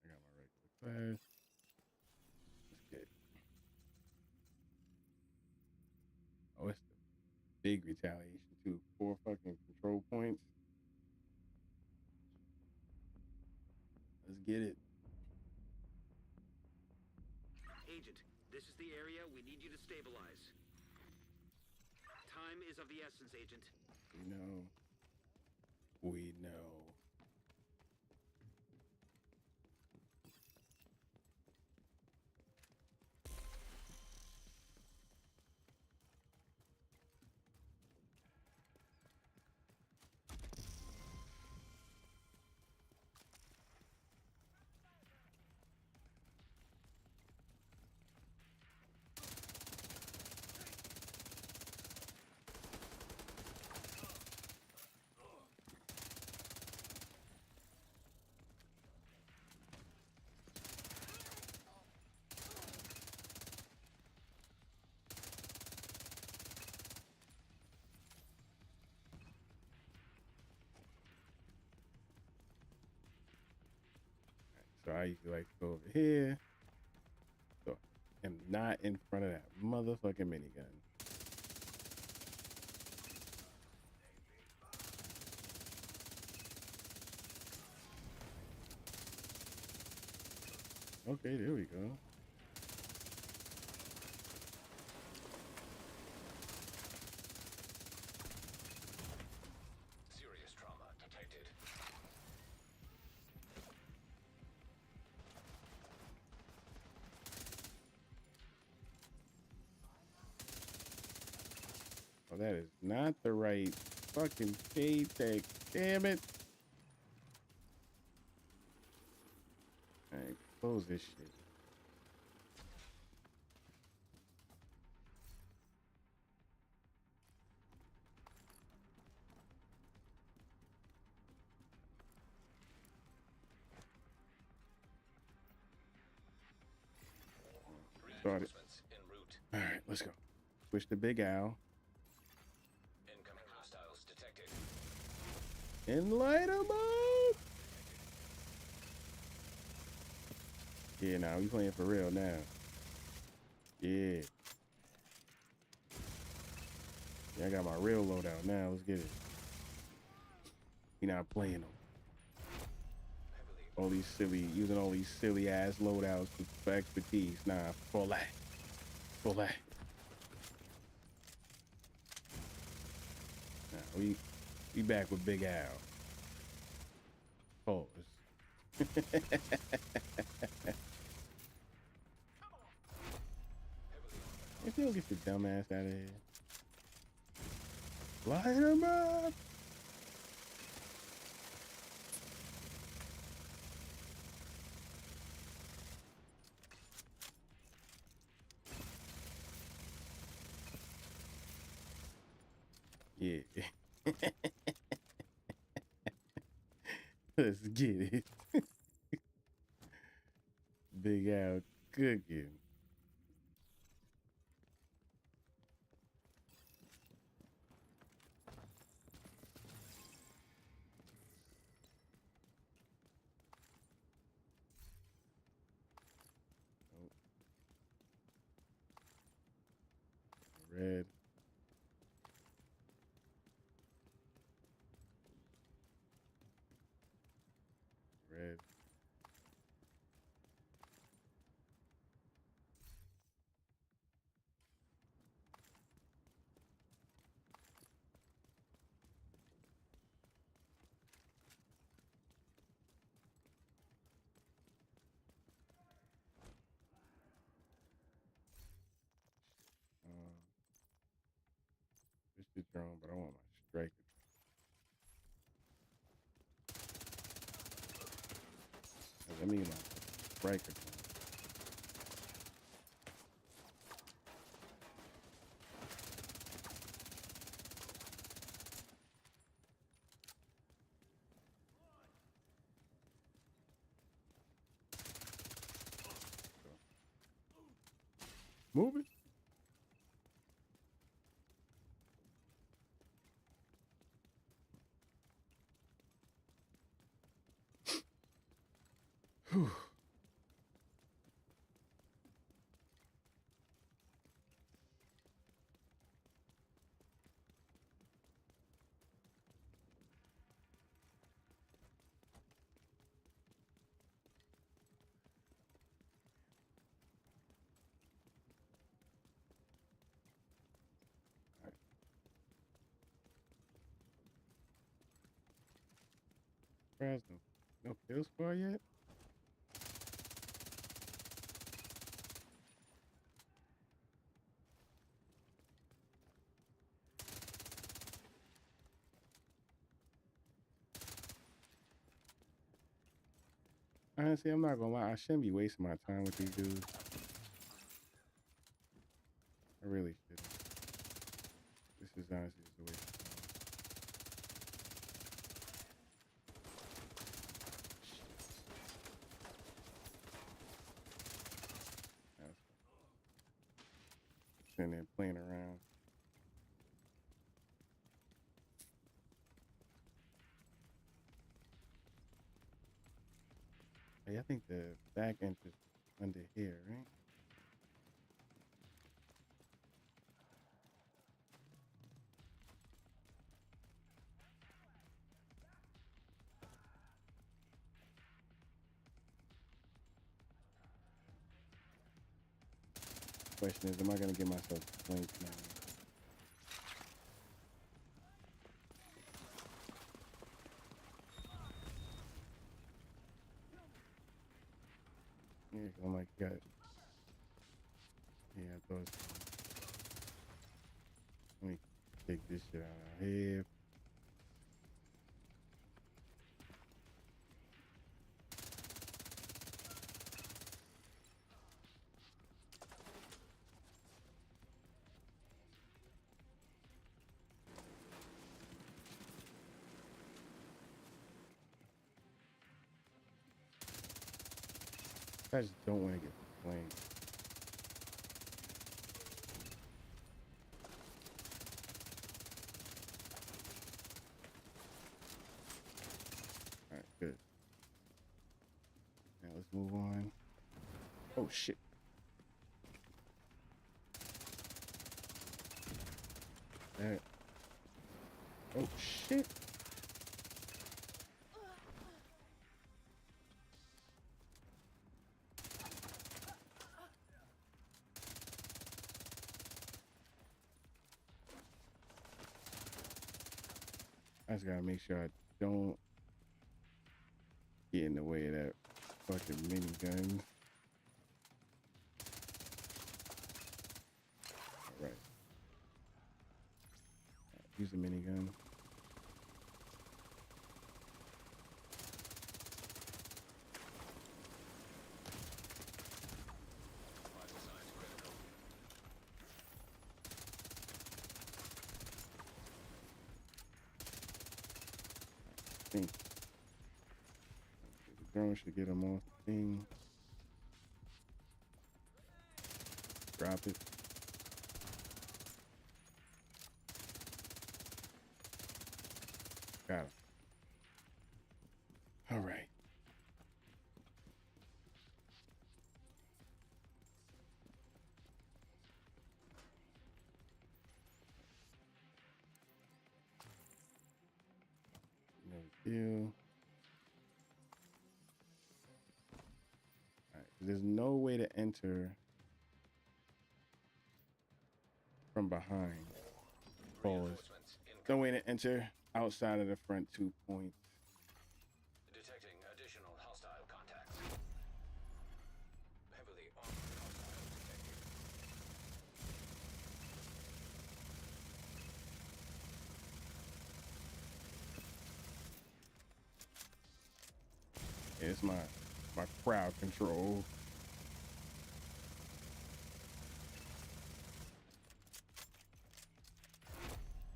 I got my regular class. Let's get. Oh, it's the big retaliation too. 4 fucking control points. Let's get it. Agent, this is the area we need you to stabilize. Time is of the essence, Agent. We know. We know. So I usually like to go over here. So I'm not in front of that motherfucking minigun. Okay, there we go. Serious trauma detected. Oh, that is not the right fucking paycheck. Damn it. Alright, close this shit. Started. Reinforcements en route. Alright, let's go. Switch to Big Al. Incoming hostiles detected. And light him up! Yeah, now we playing for real now. Yeah. Yeah, I got my real loadout now. Let's get it. We not playing them. All these silly, using all these silly ass loadouts for expertise. Nah, full that. Full that. Nah, we back with Big Al. Pause. If you don't get your dumb ass out of here. Light him up! Yeah. Let's get it. Big Al cooking. Oh, red. Red. Um, this is drone, but I want my striker. Let me get my striker drone. Move it. Whew. Alright. Surprised no kill score yet? Honestly, I'm not gonna lie. I shouldn't be wasting my time with these dudes. I really shouldn't. This is honestly just a waste of time. That's sitting there playing around. Hey, I think the back end is under here, right? Question is, am I gonna get myself flanked now? Yeah, oh my god. Yeah, I thought so. Let me take this shit out of here. I just don't want to get flanked. Alright, good. Now let's move on. Oh shit. That. Oh shit. I just gotta make sure I don't get in the way of that fucking minigun. Alright. Use the minigun. Vital signs critical. think the drone should get him off the thing. Drop it. Got him. All right. No deal. All right. There's no way to enter from behind. Pause. Reinforcements No incoming. way to enter outside of the front 2 points. Detecting additional hostile contacts. Heavily armed hostiles detected. Yeah, it's my crowd control.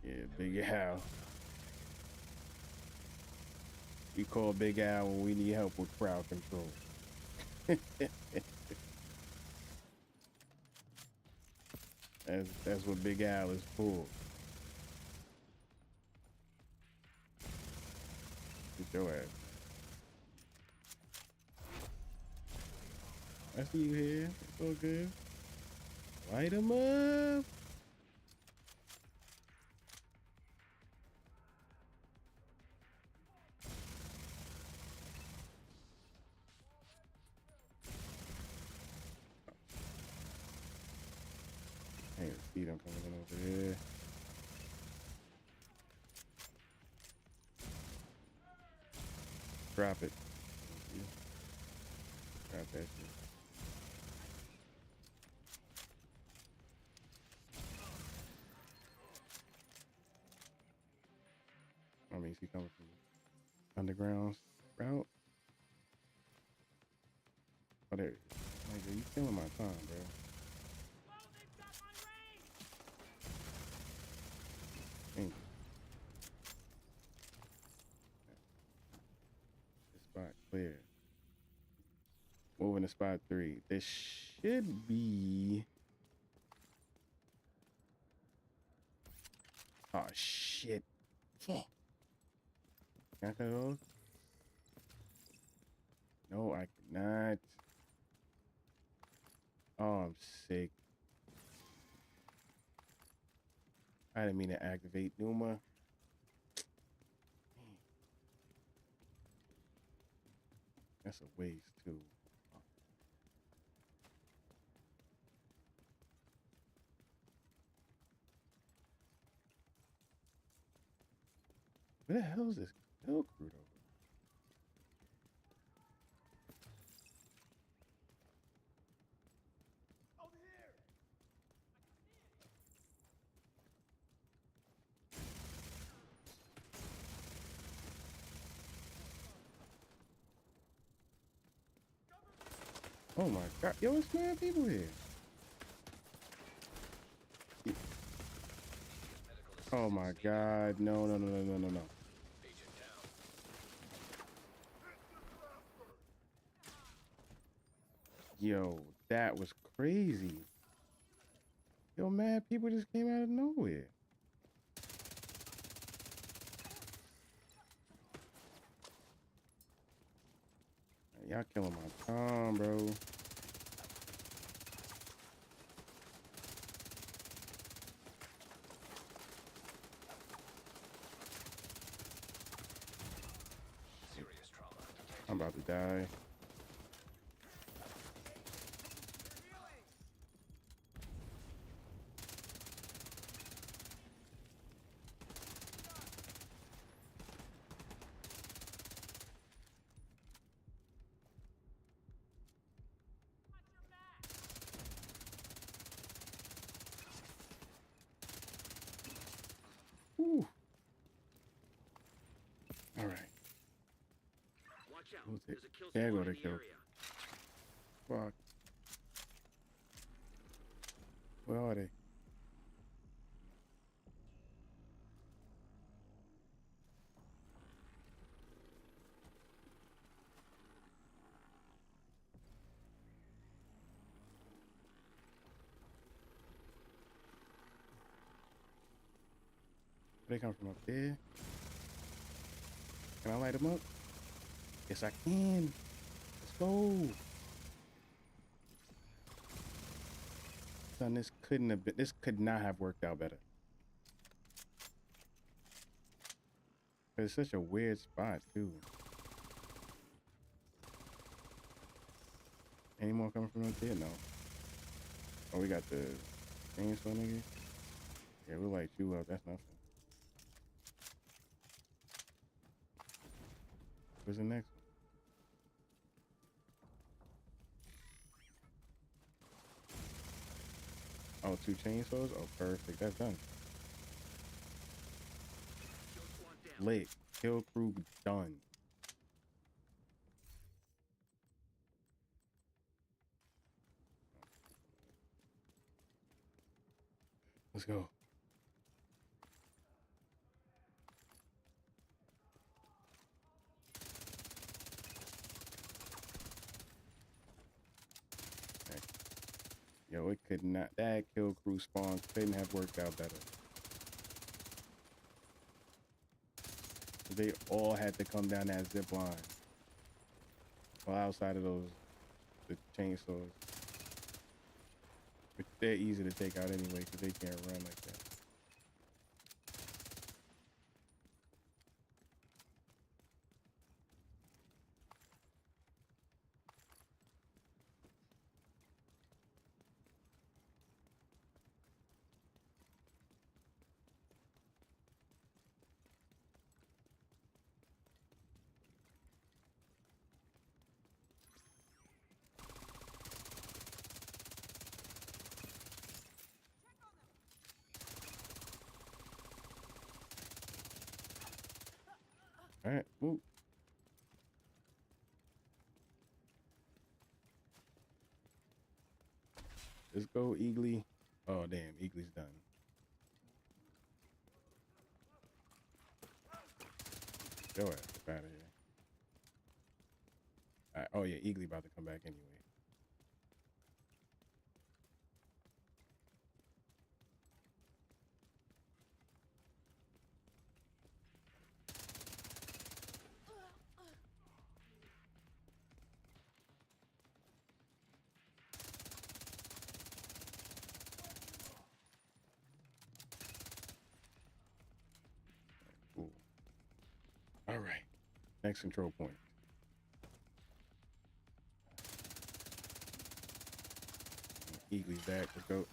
Yeah, Big Al. We call Big Al when we need help with crowd control. That's what Big Al is for. Get your ass. I see you here. It's all good. Light him up. I can't see them coming in over here. Drop it. Drop that shit. I mean, is he coming from underground route? Oh, there. Nigga, you killing my time, bro. Thank you. This spot clear. Moving to spot 3. This should be. Oh shit. Fuck. Can I cut those? No, I cannot. Oh, I'm sick. I didn't mean to activate Numa. That's a waste too. Where the hell is this kill crew though? Oh my god. Yo, it's mad people here. Oh my god. No, no, no, no, no, no, no. Agent down. Yo, that was crazy. Yo, mad people just came out of nowhere. Y'all killing my time, bro. Serious trauma detected. I'm about to die. Whew. All right. Watch out. Who's it? There's a kill There go squad the in the kill. area. Fuck. Where are they? they come from up there. Can I light them up? Yes, I can. Let's go. Son, this couldn't have been. This could not have worked out better. It's such a weird spot too. Any more coming from up there? No. Oh, we got the chainsaw nigga. Yeah, we'll light you up. That's nothing. Where's the next one? Oh, 2 chainsaws? Oh, perfect. That's done. Kill squad down. Lit. Kill crew done. Let's go. Okay. Yo, it could not. That kill crew spawn couldn't have worked out better. They all had to come down that zip line. Well, outside of those, the chainsaws. But they're easy to take out anyway because they can't run like that. All right, whoop. Let's go, Eagly. Oh, damn, Eagly's done. Yo, ass up out of here. All right, oh, yeah, Eagly about to come back anyway. Cool. All right, next control point. Eagly's back. Let's go.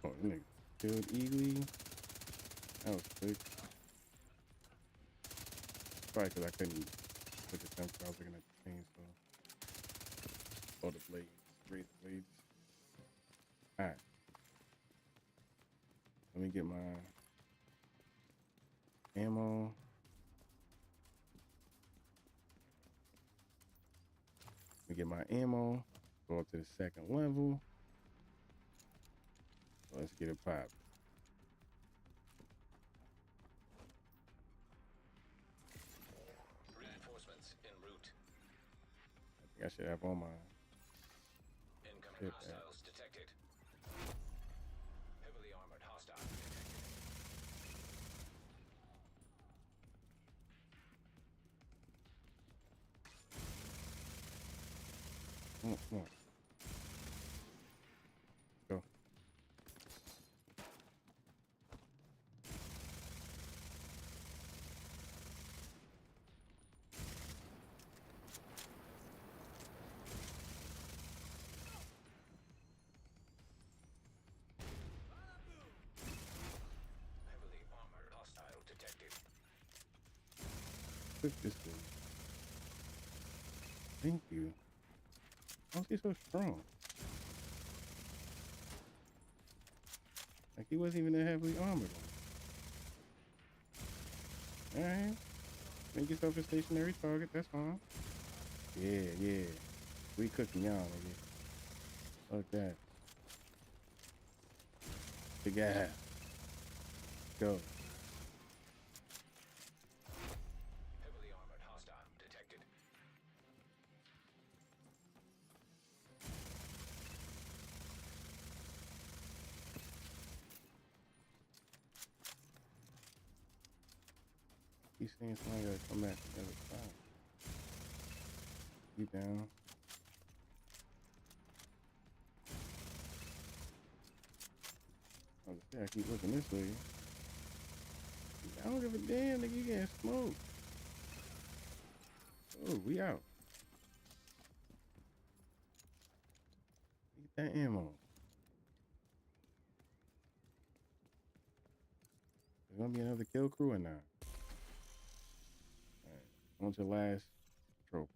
Oh, that nigga killed Eagly. That was quick. Probably because I couldn't look at them. I was looking at the chainsaw. Oh, the blades. Razor blades. Alright. Let me get my ammo. Let me get my ammo. Go up to the second level. Let's get it popped. Reinforcements en route. I think I should have all my Incoming shit back. hostiles detected. Heavily armored hostile detected. Come on, come on. Go. Heavily armored hostile detected. Push this way. Thank you. How is he so strong? Like he wasn't even that heavily armored. Alright. Make yourself a stationary target. That's fine. Yeah, yeah. We cooking y'all, nigga. Fuck that. Big ass. Go. Heavily armored hostile detected. He's saying somebody gotta come back to the other side. Keep down. I keep looking this way. I don't give a damn, nigga. You getting smoked. Oh, we out. Get that ammo. There's gonna be another kill crew or not? Alright. On to the last control point.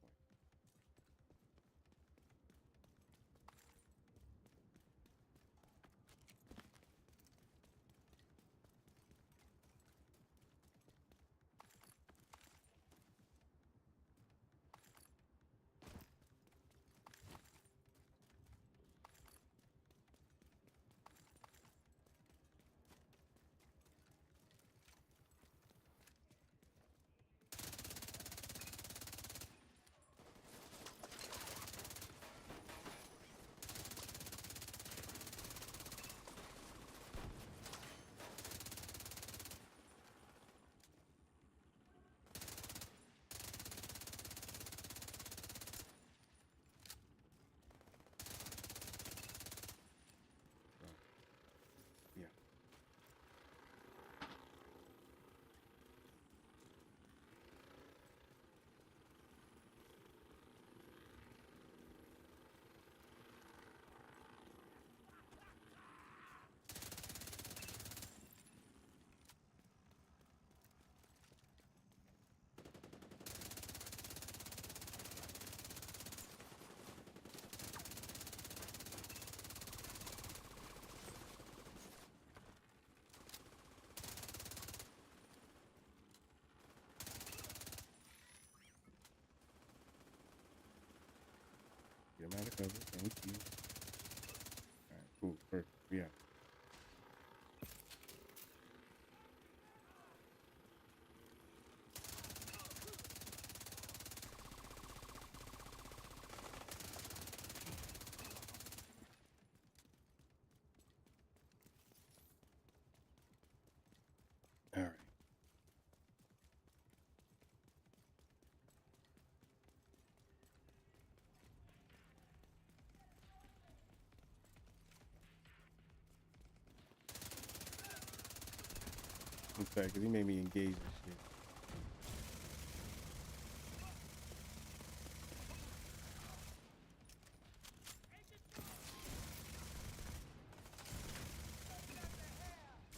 Yeah. Get him out of cover. Thank you. Alright, cool. Perfect. Yeah. Alright. In fact, because he made me engage this shit.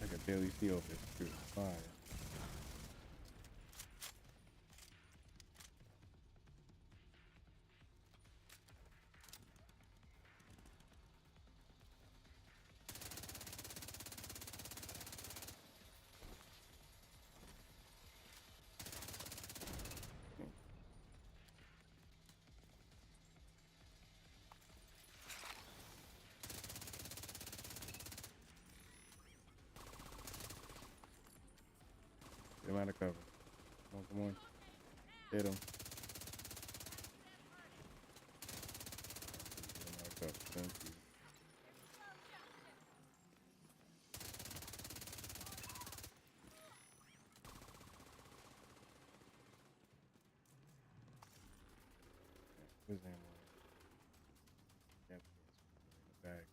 I can barely see over this through the fire. Get him out of cover. Come on, come on. Hit him. Get him out of cover. Thank you. Where's the ammo? Got the bag.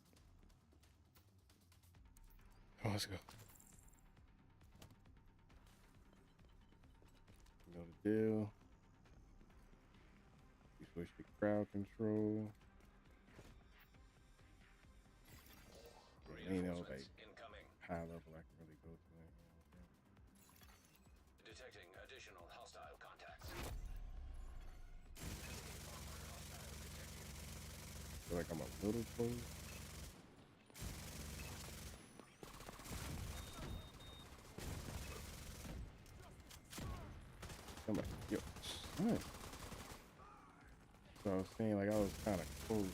Oh, let's go. You know the deal. You switch to crowd control. Ain't no like Incoming. high level I can really go to. Detecting additional hostile contacts. Feel like I'm a little close. Somebody, yo, son. So I was saying, like, I was kind of close.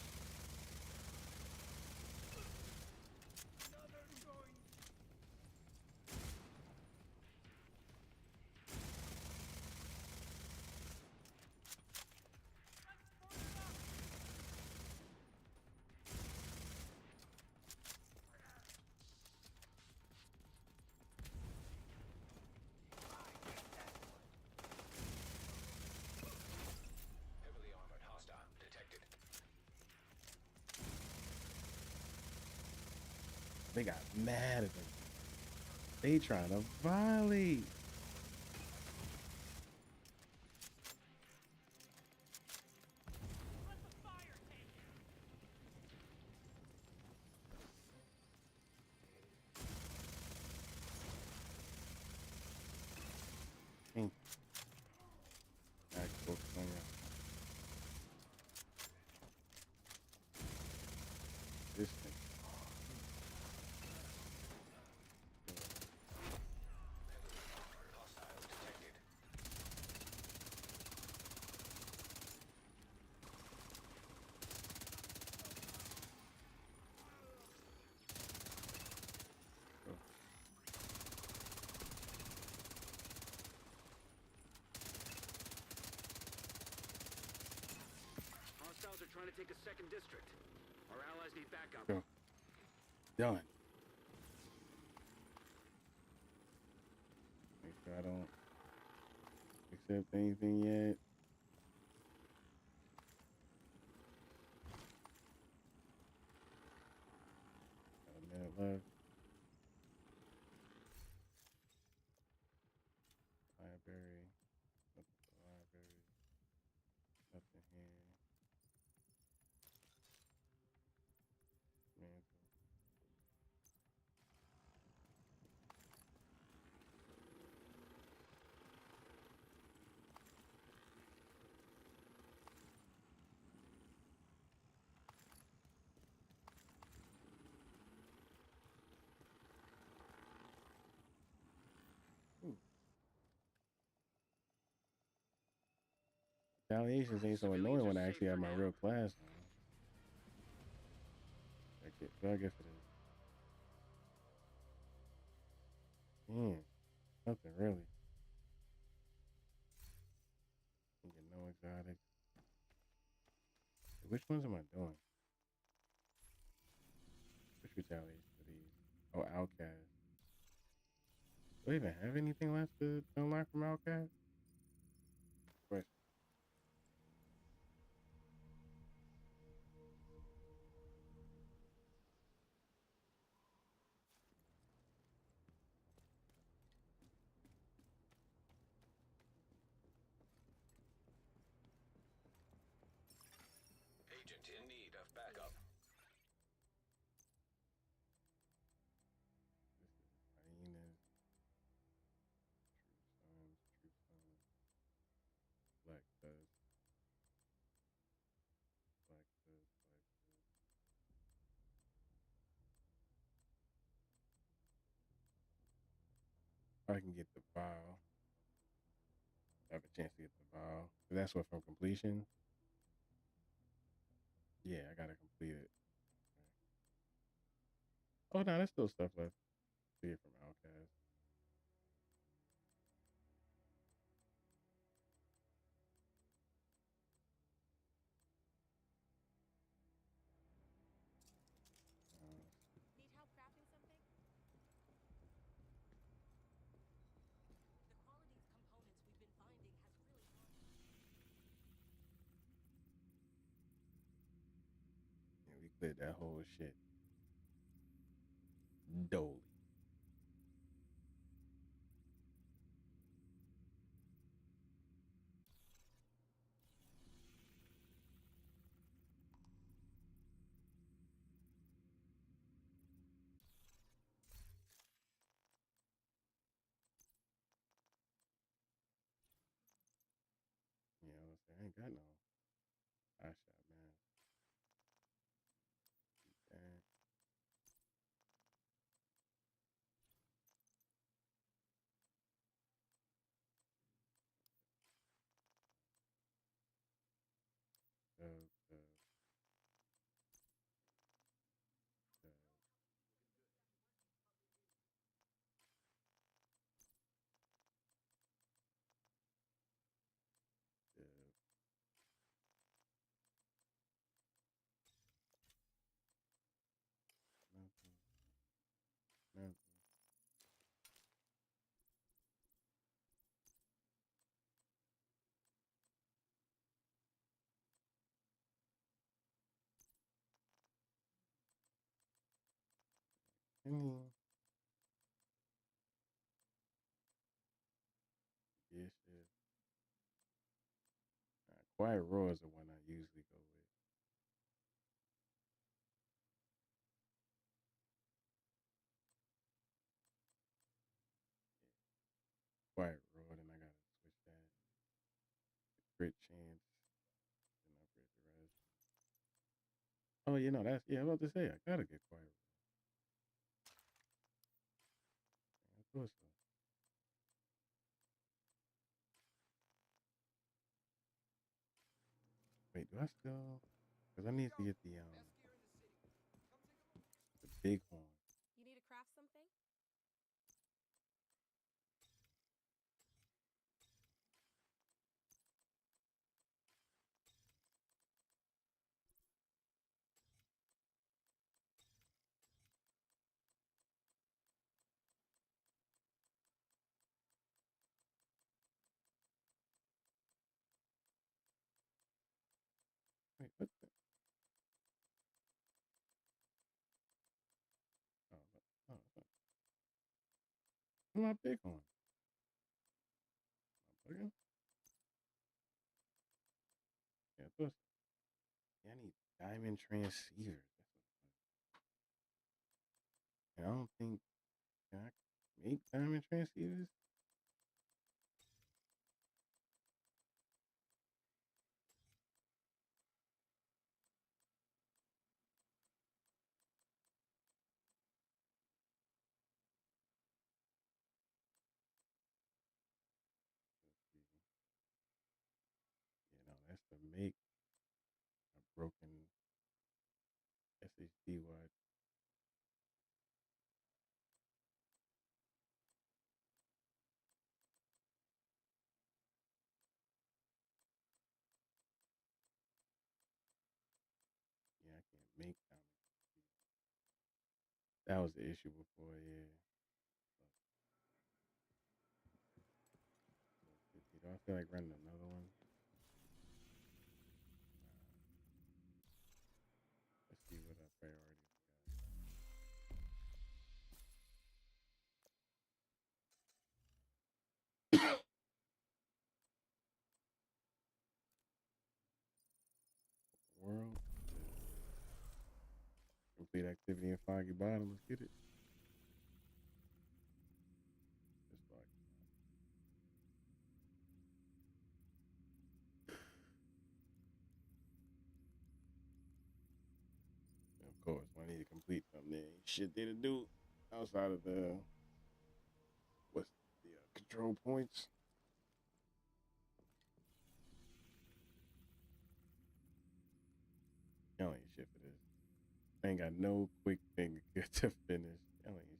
Heavily armored hostile detected. They got mad at them. They trying to violate. Let the fire take it! Thank you. I can focus on you. This thing. Hostiles detected. Hostiles are trying to take a second district. Our allies need backup. Go. Done. Make sure I don't accept anything yet. Got a minute left. Library. Nothing for the library. Nothing here. Mantle. Ooh. Retaliations ain't so annoying when I actually have my real class on. I guess it is. Yeah, nothing really. You get no exotics. Which ones am I doing? Which retaliation for these? Oh, Outcast. Do I even have anything left to unlock from Outcast? Question. Agent in need of backup. This is hyenas. True sons. Black dust. Black dust. Black dust. I can get the vial. I have a chance to get the vial. That's what from completion. Yeah, I gotta complete it. Oh no, there's still stuff left. See it from Outcast. Need help crafting something? The quality of components we've been finding has really Yeah, we cleared that whole shit. Dolly. You know, I ain't got no eye shot, man. Dang. Any. Yeah, shit. Quiet Raw is the one I usually go with. Quiet Raw, then I gotta switch that. Crit chance, then upgrade the rest. Oh, you know that's yeah. I was about to say I gotta get Quiet Raw. I thought so. Wait, do I still? Because I need to get the big horn. You need to craft something? Wait, what? The? Oh, my big horn. My bugging? Yeah, I thought so. Yeah, I need diamond transceivers. That's what it was. And I don't think can I make diamond transceivers. Let's see. Yeah, no, that's to make a broken SHD wide. Yeah, I can't make diamond transceivers. That was the issue before. Yeah. So 50. Do I feel like running another one? Let's see what our priorities got. World. Complete activity in Foggy Bottom. Let's get it. Just Foggy. Of course, when I need to complete something, there ain't shit there to do outside of the what's the control points. Y'all ain't shit for this. I ain't got no quick thing to get to finish. Y'all ain't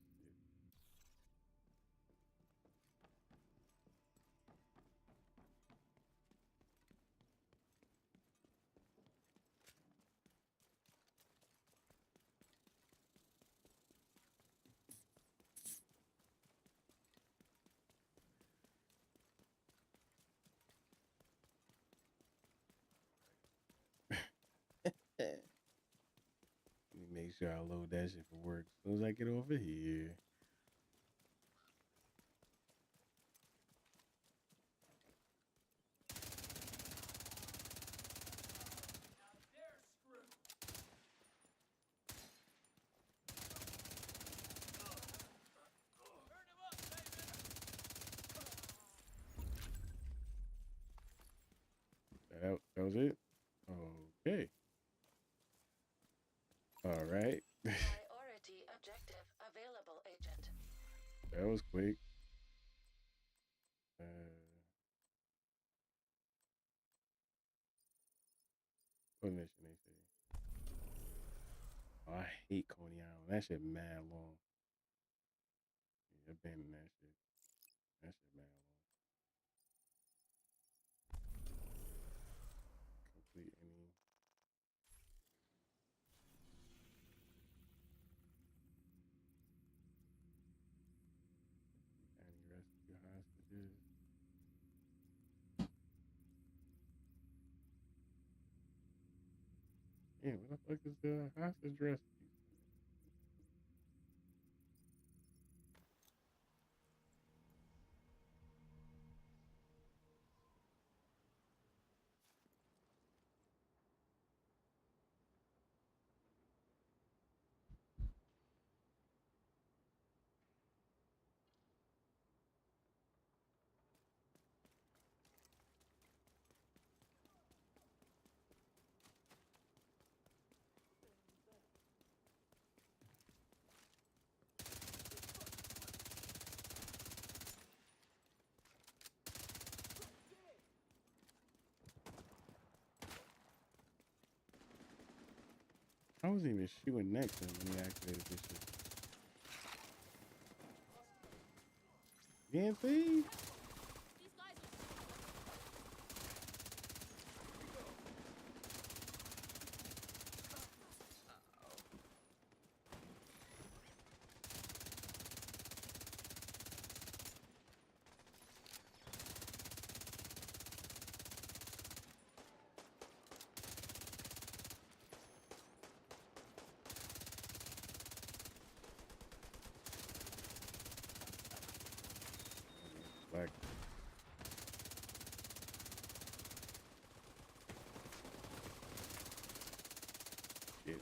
shit. Let me make sure I load that shit for work as soon as I get over here. That was it? Okay. All right. Priority objective available, Agent. That was quick. What mission they say? Oh, I hate Coney Island. That shit mad long. Yeah, abandon that shit. That shit mad long. Complete any. Any rescue hostages. Yeah, what the fuck is the hostage rescue? I wasn't even shooting next to him when he activated this shit. You can't see? These guys are Like, shit.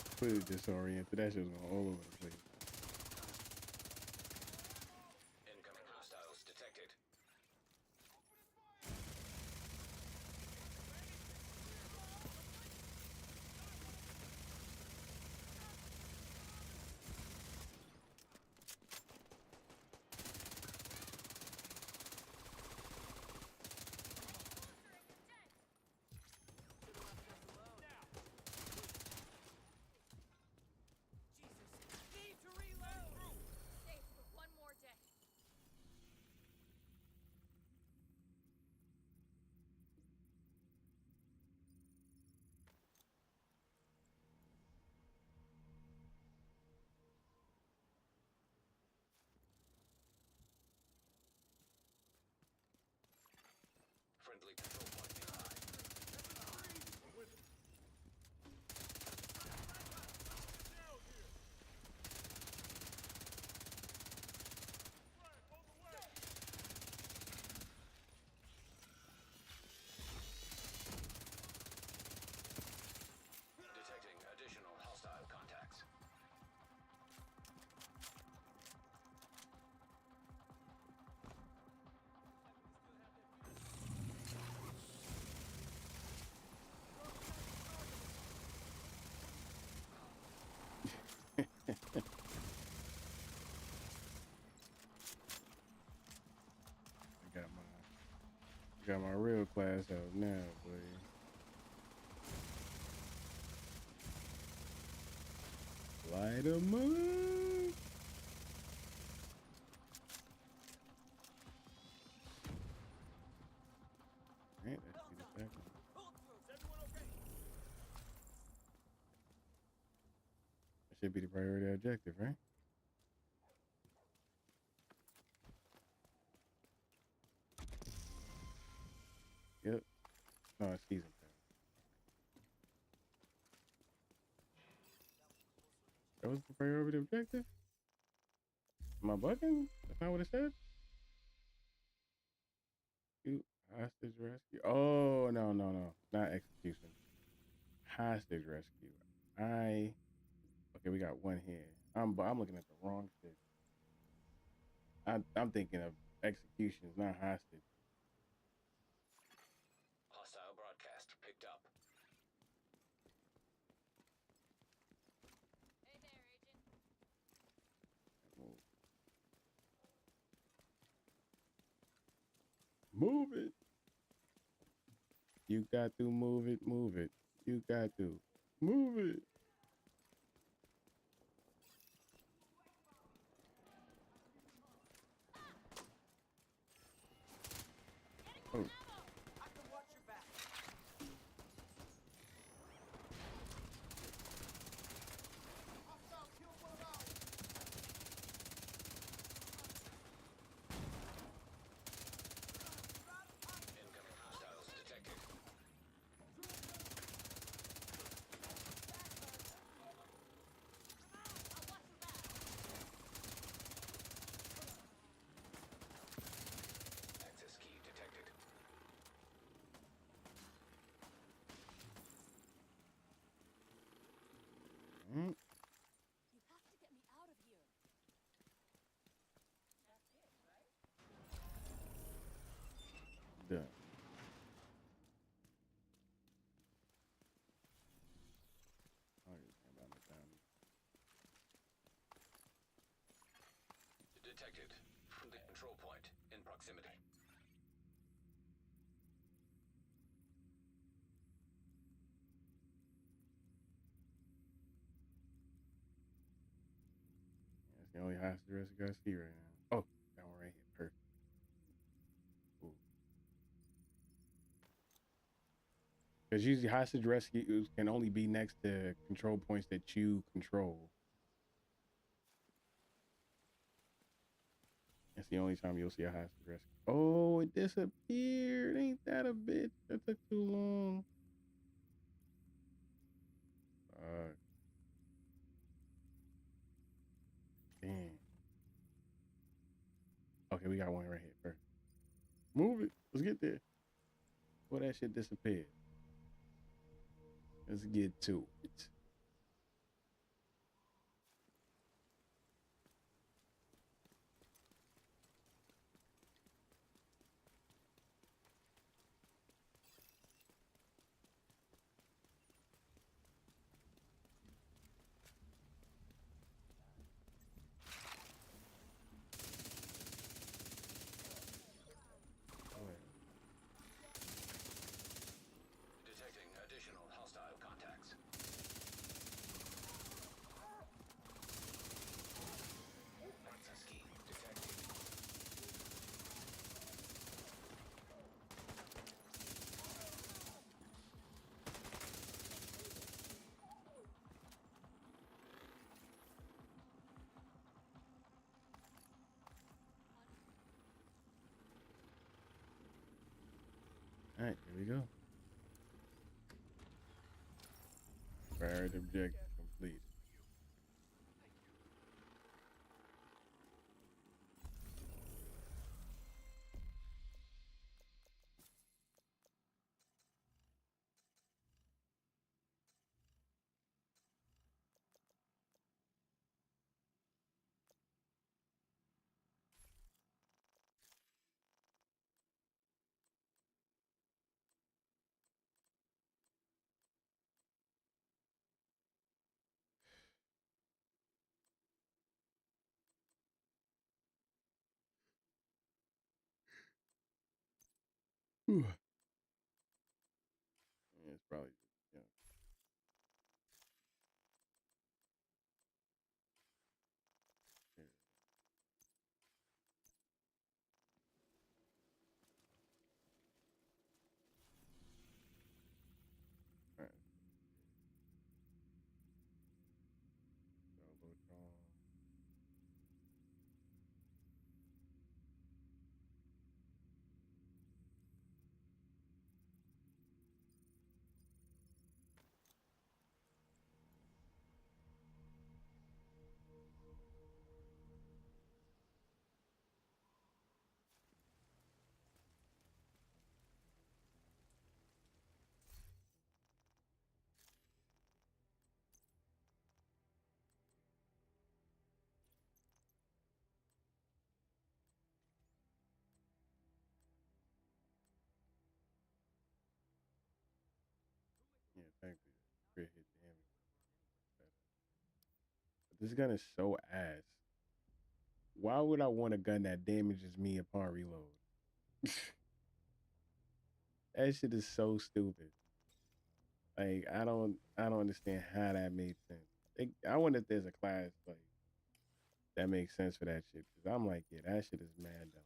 Completely disoriented. That shit was going all over the place. Incoming hostiles detected. safe for one more day. Friendly control point nearby. Detecting additional hostile contacts. Got my real class out now, boy. Light 'em up. Right, that should be the second. That should be the priority objective, right? Yep. No, it's season pass. That was the priority objective? Am I bugging? That's not what it said? You hostage rescue. Oh, no, no, no. Not execution. Hostage rescue. Okay, we got one here. I'm looking at the wrong shit. I'm thinking of executions, not hostage. Hostile broadcast picked up. Hey there, Agent. Move it. You got to move it, move it. You got to move it. Oh. Incoming hostiles detected. Access key detected. Mm, You have to get me out of here. done. Oh, you're thinking about my time. Detected. From the control point in proximity. only hostage rescue I see right now. Oh, that one right here. Perfect. Because usually hostage rescues can only be next to control points that you control. That's the only time you'll see a hostage rescue. Oh, it disappeared. Ain't that a bitch? That took too long. Damn. Okay, we got one right here. Perfect. Move it. Let's get there. Before that shit disappeared. Let's get to it. Detecting additional hostile contacts. Monster scheme detected. All right, here we go. Fired objective complete. Whew. Yeah, it's probably just, here. All right. Download on. Yeah, technically, crit hit damage. But this gun is so ass. Why would I want a gun that damages me upon reload? That shit is so stupid. Like I don't understand how that made sense. I wonder if there's a class like that makes sense for that shit. Cause I'm like, yeah, that shit is mad dumb.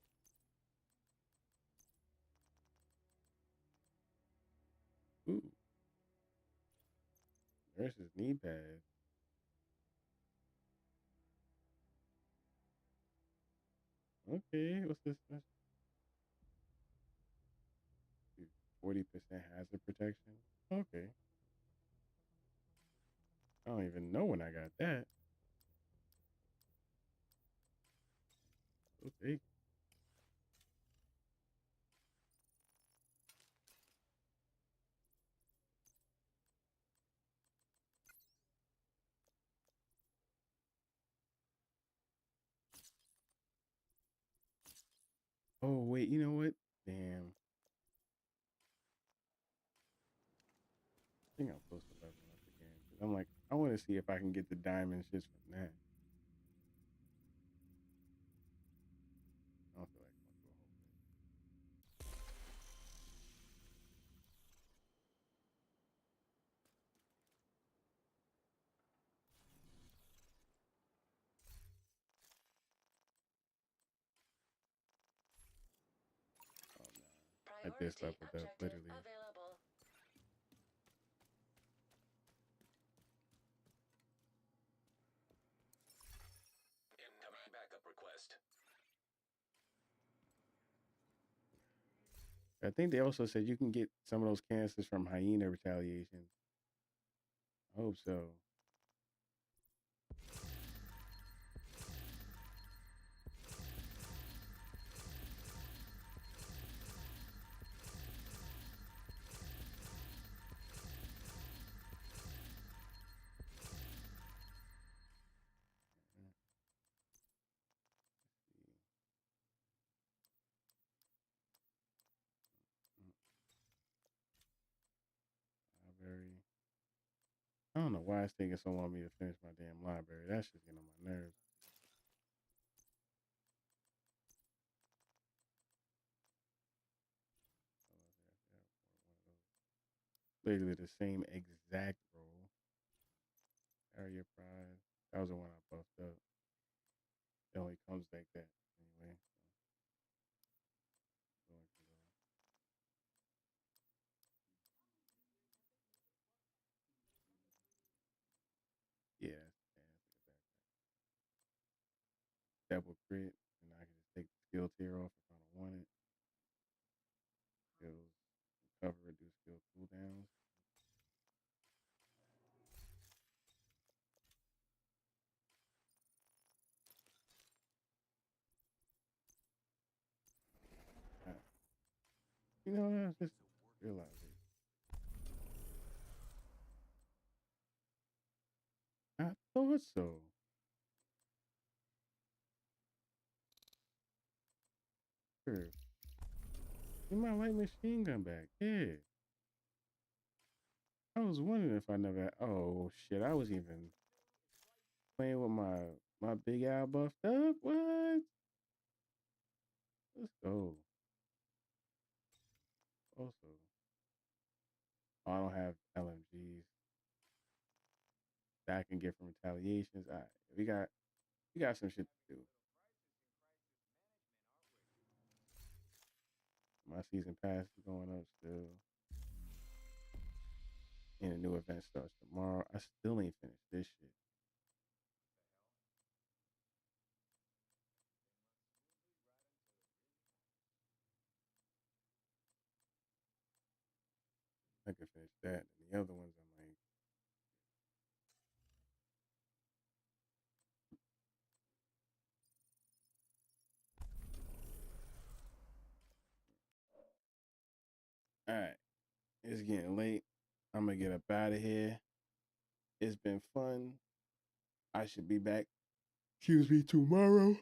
Ooh, nurse's knee pad. Okay, what's this? 40% hazard protection. Okay, I don't even know when I got that. Okay. Oh wait, you know what? Damn. I think I'm supposed to level up again. Cause I'm like, I want to see if I can get the diamond shits from that. I don't feel like going through a whole thing. at this Priority level, though. objective Literally. available. Incoming backup request. I think they also said you can get some of those cancers from hyena retaliation. I hope so. Library. I don't know why it's taking so long for me to finish my damn library. That's just getting on my nerves. Literally the same exact role. Area prize. That was the one I buffed up. It only comes like that anyway. So going to go. Yeah, double crit, and I can just take the skill tier off if I don't want it. Skills cover, reduce skill cooldowns. Uh, You know, I just realized it. I thought so. Sure. You might like machine gun back. Yeah. I was wondering if I never. Oh shit! I was even playing with my big Al buffed up. What? Let's go. Also, I don't have LMGs that I can get from retaliations. All right, we got some shit to do. My season pass is going up still, and a new event starts tomorrow. I still ain't finished this shit. I can finish that, and the other ones I'm like, all right, it's getting late. I'm gonna get up out of here. It's been fun. I should be back. Excuse me, tomorrow.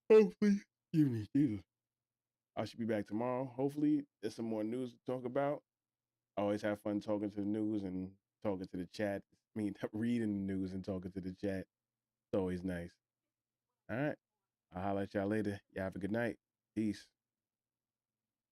Hopefully, excuse me, Jesus. I should be back tomorrow. Hopefully, there's some more news to talk about. I always have fun talking to the news and talking to the chat. I mean, reading the news and talking to the chat. It's always nice. All right. I'll holler at y'all later. Y'all have a good night. Peace.